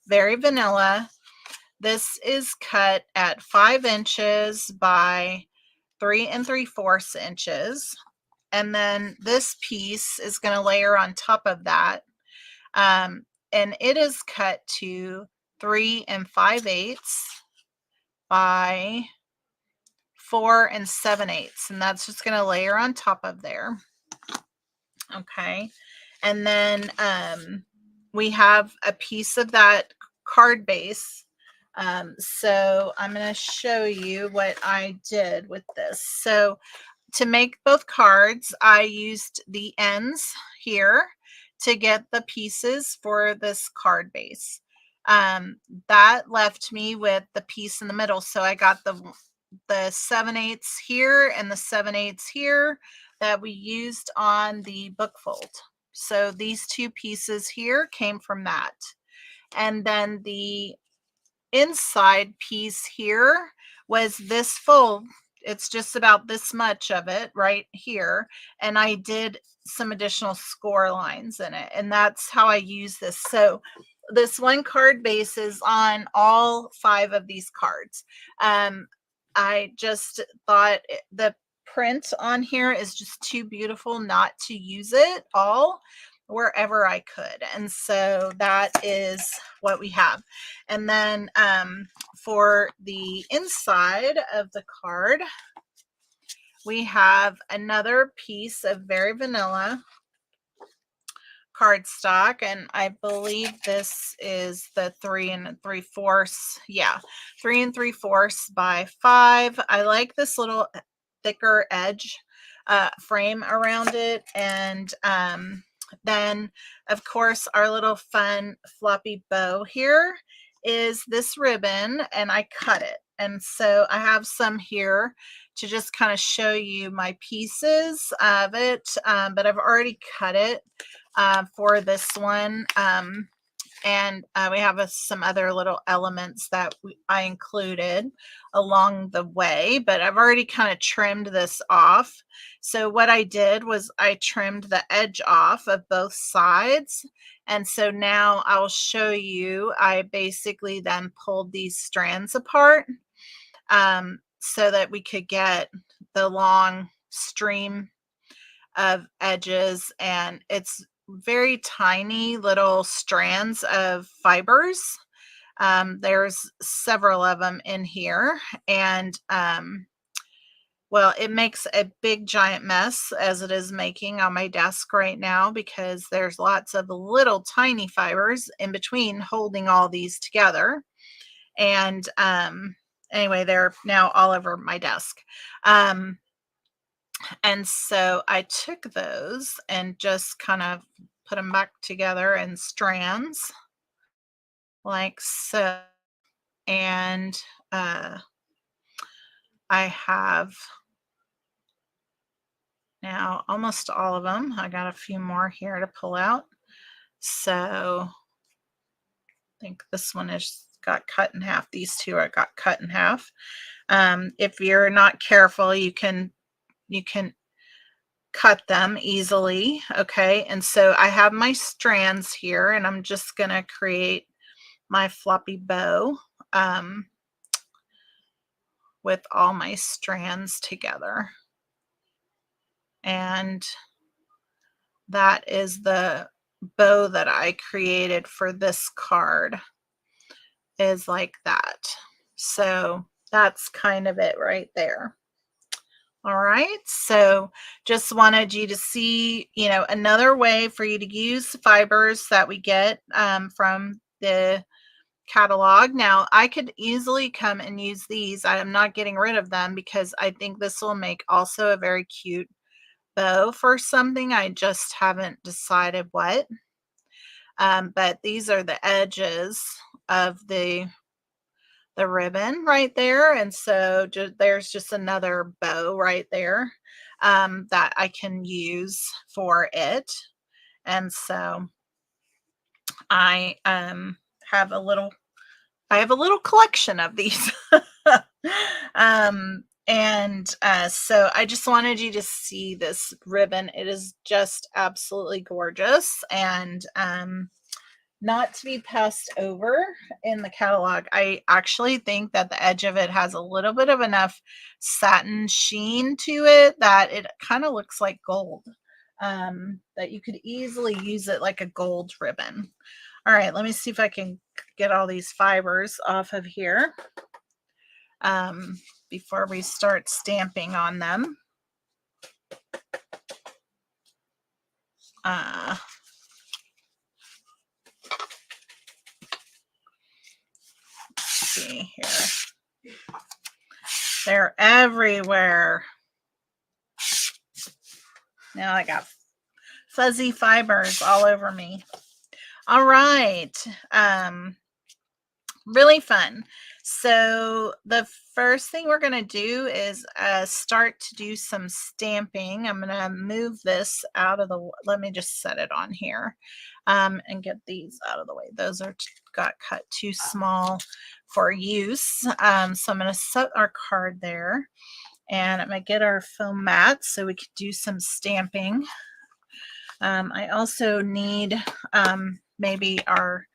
Very Vanilla. This is cut at 5 inches by 3¾ inches. And then this piece is going to layer on top of that. And it is cut to 3 5/8 by 4 7/8. And that's just going to layer on top of there. Okay. And then we have a piece of that card base. So I'm going to show you what I did with this. So to make both cards, I used the ends here to get the pieces for this card base. That left me with the piece in the middle. So I got the 7/8 here and the 7/8 here that we used on the book fold. So these two pieces here came from that. And then the inside piece here was this fold. It's just about this much of it right here. And I did some additional score lines in it. And that's how I use this. So this one card base is on all 5 of these cards. I just thought the print on here is just too beautiful not to use it all wherever I could. And so that is what we have. And then for the inside of the card, we have another piece of Very Vanilla cardstock, and I believe this is the 3 3/4. Yeah, 3 3/4 by 5. I like this little thicker edge frame around it. And then of course our little fun floppy bow here is this ribbon, and I cut it. And so I have some here to just kind of show you my pieces of it, but I've already cut it for this one. And we have some other little elements that I included along the way, but I've already kind of trimmed this off. So what I did was I trimmed the edge off of both sides. And so now I'll show you, I basically then pulled these strands apart so that we could get the long stream of edges, and it's very tiny little strands of fibers. There's several of them in here, and well, it makes a big giant mess as it is making on my desk right now, because there's lots of little tiny fibers in between holding all these together. And anyway, they're now all over my desk. And so I took those and just kind of put them back together in strands like so. And I have now almost all of them. I got a few more here to pull out. So I think this one is got cut in half. These two are got cut in half. If you're not careful, you can cut them easily. Okay, and so I have my strands here, and I'm just gonna create my floppy bow with all my strands together. And that is the bow that I created for this card, is like that. So that's kind of it right there. All right, so just wanted you to see, another way for you to use fibers that we get from the catalog. Now, I could easily come and use these. I am not getting rid of them because I think this will make also a very cute bow for something. I just haven't decided what. But these are the edges of the ribbon right there, and so there's just another bow right there that I can use for it. And so I have a little collection of these. So I just wanted you to see this ribbon. It is just absolutely gorgeous, and not to be passed over in the catalog. I actually think that the edge of it has a little bit of enough satin sheen to it that it kind of looks like gold, that you could easily use it like a gold ribbon. All right, let me see if I can get all these fibers off of here before we start stamping on them. See here. They're everywhere. Now I got fuzzy fibers all over me. All right. Really fun. So the first thing we're going to do is start to do some stamping. I'm going to move this out of the, let me just set it on here and get these out of the way. Those are got cut too small for use. So I'm going to set our card there, and I'm going to get our foam mat so we could do some stamping. I also need maybe our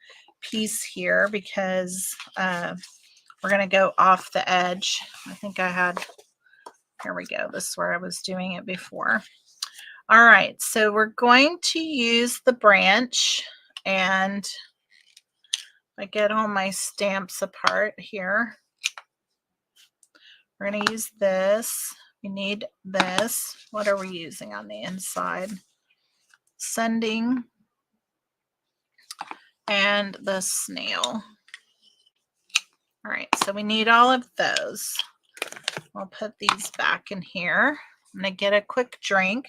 piece here because we're going to go off the edge. I think I had, here we go. This is where I was doing it before. All right, so we're going to use the branch, and I get all my stamps apart here. We're going to use this. We need this. What are we using on the inside? Sending and the snail. All right, so we need all of those. I'll put these back in here. I'm going to get a quick drink,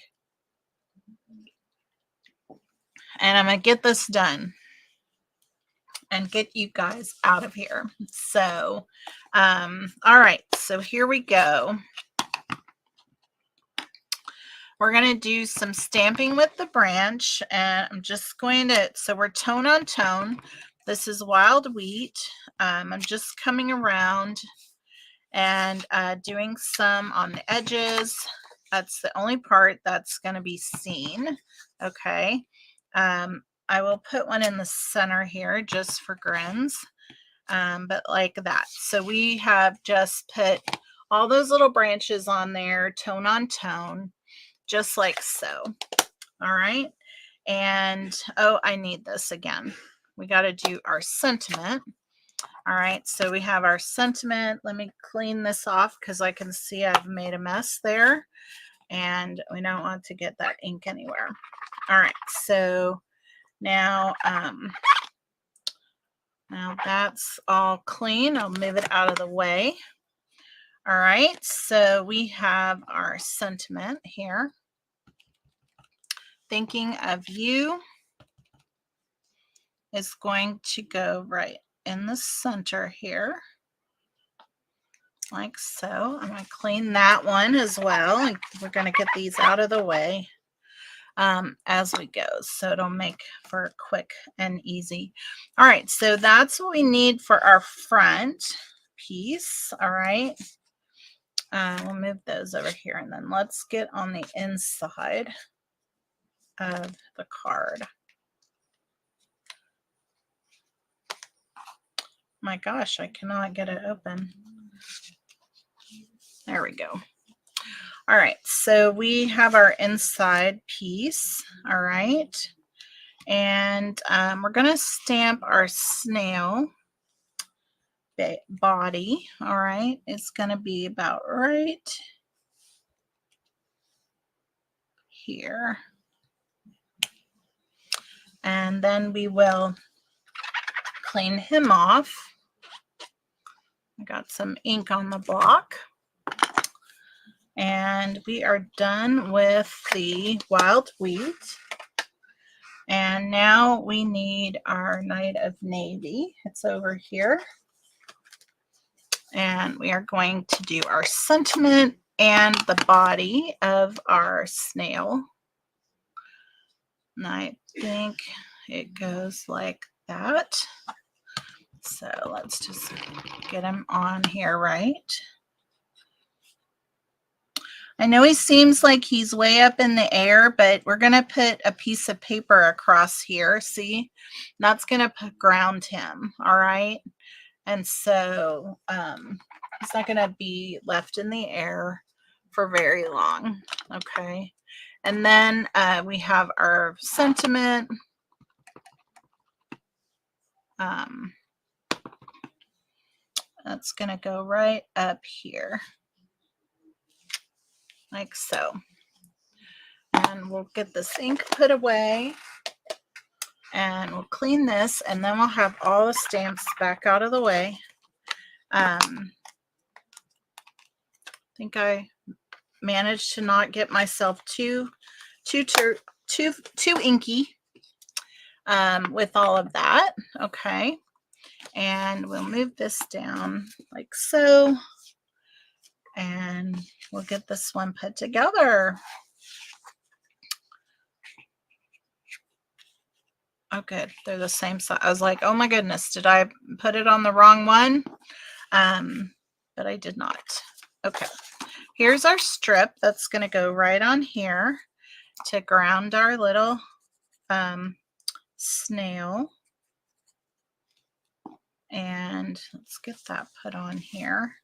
and I'm going to get this done and get you guys out of here. So, all right, so here we go. We're going to do some stamping with the branch, and I'm just going to, so we're tone on tone. This is wild wheat. I'm just coming around and doing some on the edges. That's the only part that's going to be seen. Okay. I will put one in the center here just for grins, but like that. So we have just put all those little branches on there, tone on tone, just like so. All right. And, oh, I need this again. We got to do our sentiment. All right, so we have our sentiment. Let me clean this off because I can see I've made a mess there, and we don't want to get that ink anywhere. All right, so now that's all clean. I'll move it out of the way. All right, so we have our sentiment here. Thinking of you is going to go right in the center here. like so. I'm going to clean that one as well, and we're going to get these out of the way as we go, so it'll make for quick and easy. All right, so that's what we need for our front piece. All right, we'll move those over here, and then let's get on the inside of the card. My gosh, I cannot get it open. There we go. All right, so we have our inside piece. All right, and we're going to stamp our snail body. All right, it's going to be about right here, and then we will clean him off. I got some ink on the block, and we are done with the wild wheat. And now we need our Night of Navy. It's over here. And we are going to do our sentiment and the body of our snail. And I think it goes like that. So let's just get him on here, right? I know he seems like he's way up in the air, but we're going to put a piece of paper across here. See, that's going to ground him. All right. And so he's not going to be left in the air for very long. Okay. And then we have our sentiment. That's going to go right up here, like so. And we'll get this ink put away, and we'll clean this, and then we'll have all the stamps back out of the way. I think I managed to not get myself too inky with all of that. Okay, and we'll move this down like so, and we'll get this one put together. Oh, good. They're the same size. I was like, oh my goodness, did I put it on the wrong one? But I did not. Okay. Here's our strip that's going to go right on here to ground our little snail. And let's get that put on here.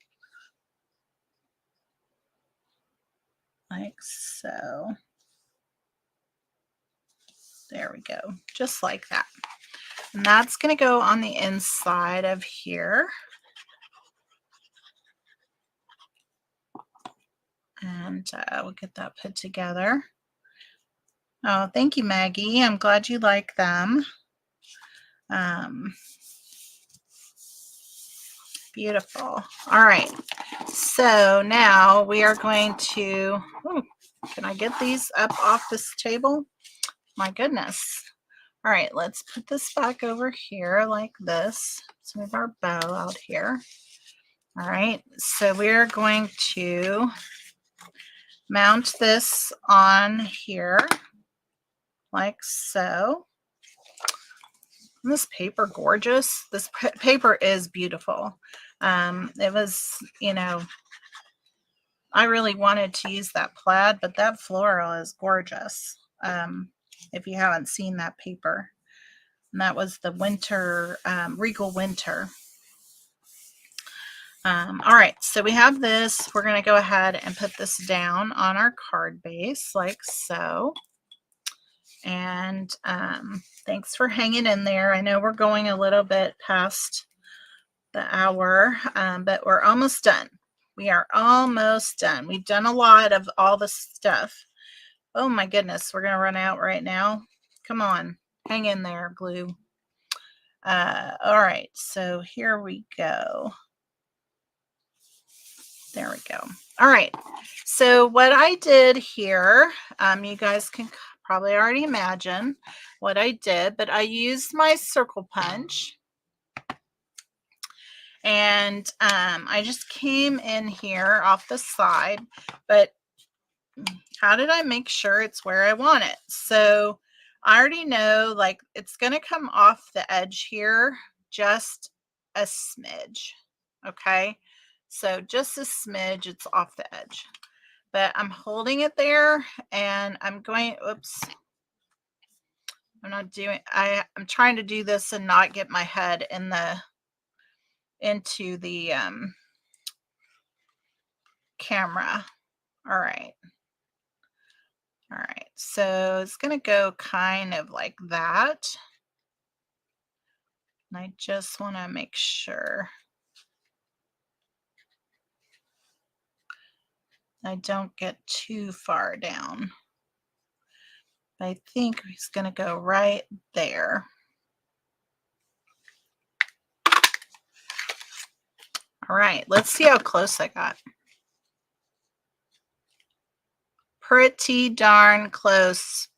Like so. There we go. Just like that. And that's going to go on the inside of here. And we'll get that put together. Oh, thank you, Maggie. I'm glad you like them. Beautiful. All right. So now we are going to, can I get these up off this table? My goodness. All right, let's put this back over here like this. Let's move our bow out here. All right, so we're going to mount this on here like so. Isn't this paper gorgeous? This paper is beautiful. It was, you know, I really wanted to use that plaid, but that floral is gorgeous. If you haven't seen that paper. And that was the winter, Regal Winter. All right, so we have this. We're going to go ahead and put this down on our card base like so. And thanks for hanging in there. I know we're going a little bit past the hour, but we're almost done. We are almost done. We've done a lot of all the stuff. Oh my goodness, we're going to run out right now. Come on, hang in there, glue. All right, so here we go. There we go. All right, so what I did here, you guys can probably already imagine what I did, but I used my circle punch, And I just came in here off the side, but how did I make sure it's where I want it? So I already know, like, it's going to come off the edge here just a smidge. Okay. So just a smidge, it's off the edge, but I'm holding it there and I'm going, oops, I'm not doing, I'm trying to do this and not get my head in into the camera. All right. All right. So it's going to go kind of like that. And I just want to make sure I don't get too far down. I think he's going to go right there. All right, let's see how close I got. Pretty darn close.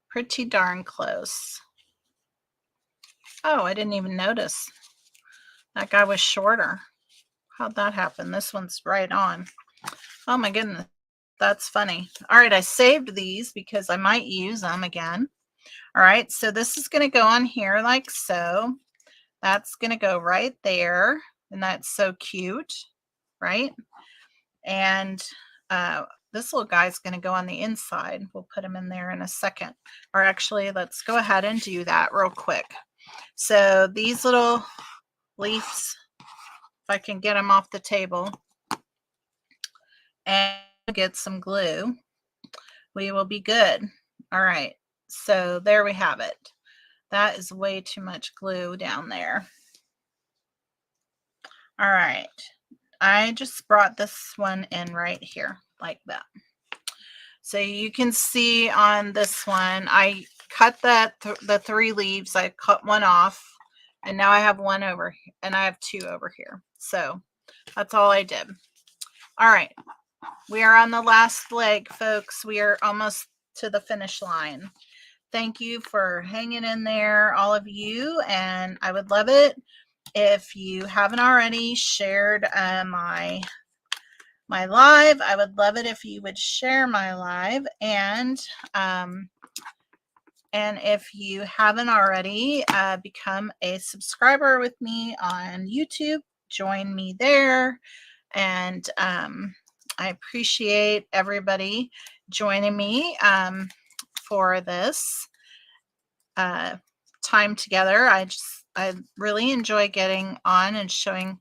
Pretty darn close. Oh, I didn't even notice. That guy was shorter. How'd that happen? This one's right on. Oh my goodness. That's funny. All right, I saved these because I might use them again. All right, so this is going to go on here like so. That's going to go right there. And that's so cute, right? And this little guy's going to go on the inside. We'll put him in there in a second. Or actually, let's go ahead and do that real quick. So these little leaves, if I can get them off the table, and get some glue, we will be good. All right, so there we have it. That is way too much glue down there. All right, I just brought this one in right here like that. So you can see on this one, I cut the 3 leaves. I cut one off, and now I have one over here, and I have 2 over here. So that's all I did. All right, we are on the last leg, folks. We are almost to the finish line. Thank you for hanging in there, all of you, and I would love it if you haven't already shared my live. I would love it if you would share my live, and if you haven't already become a subscriber with me on YouTube, join me there. And I appreciate everybody joining me for this time together. I really enjoy getting on and showing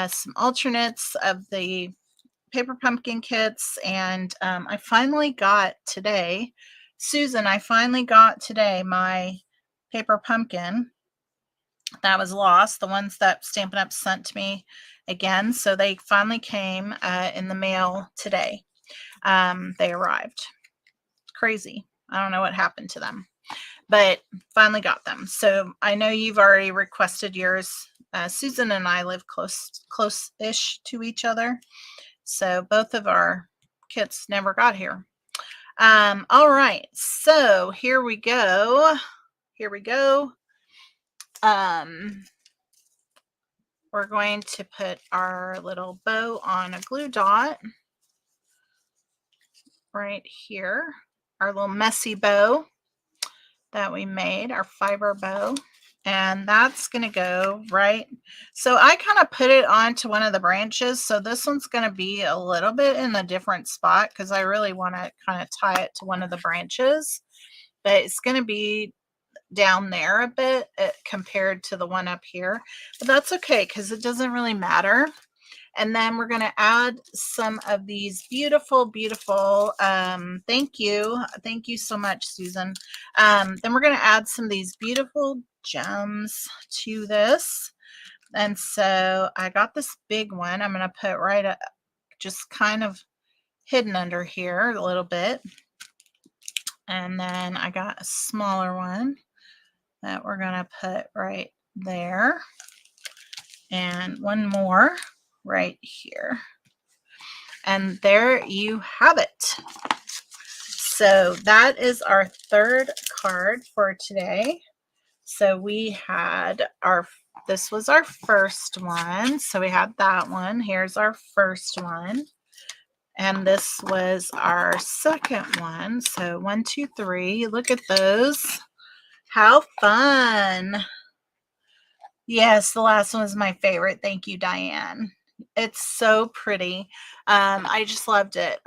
some alternates of the paper pumpkin kits. And I finally got today, Susan, I finally got today my paper pumpkin that was lost, the ones that Stampin' Up sent to me again. So they finally came in the mail today. They arrived. Crazy. I don't know what happened to them, but finally got them. So I know you've already requested yours. Susan and I live close-ish to each other. So both of our kits never got here. All right, so here we go. Here we go. We're going to put our little bow on a glue dot right here. Our little messy bow that we made, our fiber bow. And that's going to go right. So I kind of put it onto one of the branches. So this one's going to be a little bit in a different spot because I really want to kind of tie it to one of the branches. But it's going to be down there a bit compared to the one up here. But that's okay because it doesn't really matter. And then we're going to add some of these beautiful, beautiful, thank you so much, Susan. Then we're going to add some of these beautiful gems to this. And so I got this big one. I'm going to put right up, just kind of hidden under here a little bit. And then I got a smaller one that we're going to put right there. And one more right here. And there you have it. So that is our third card for today. So we had our This was our first one. So we had that one. Here's our first one. And this was our second one. So 1, 2, 3. Look at those. How fun. Yes, the last one was my favorite. Thank you, Diane. It's so pretty. I just loved it.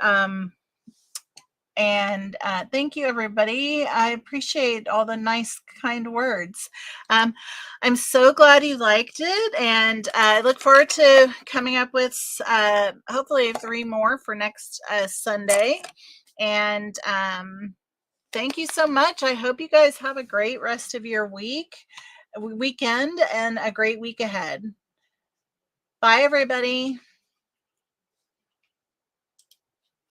And thank you, everybody. I appreciate all the nice, kind words. I'm so glad you liked it, and I look forward to coming up with hopefully 3 more for next Sunday. And thank you so much. I hope you guys have a great rest of your weekend, and a great week ahead. Bye, everybody.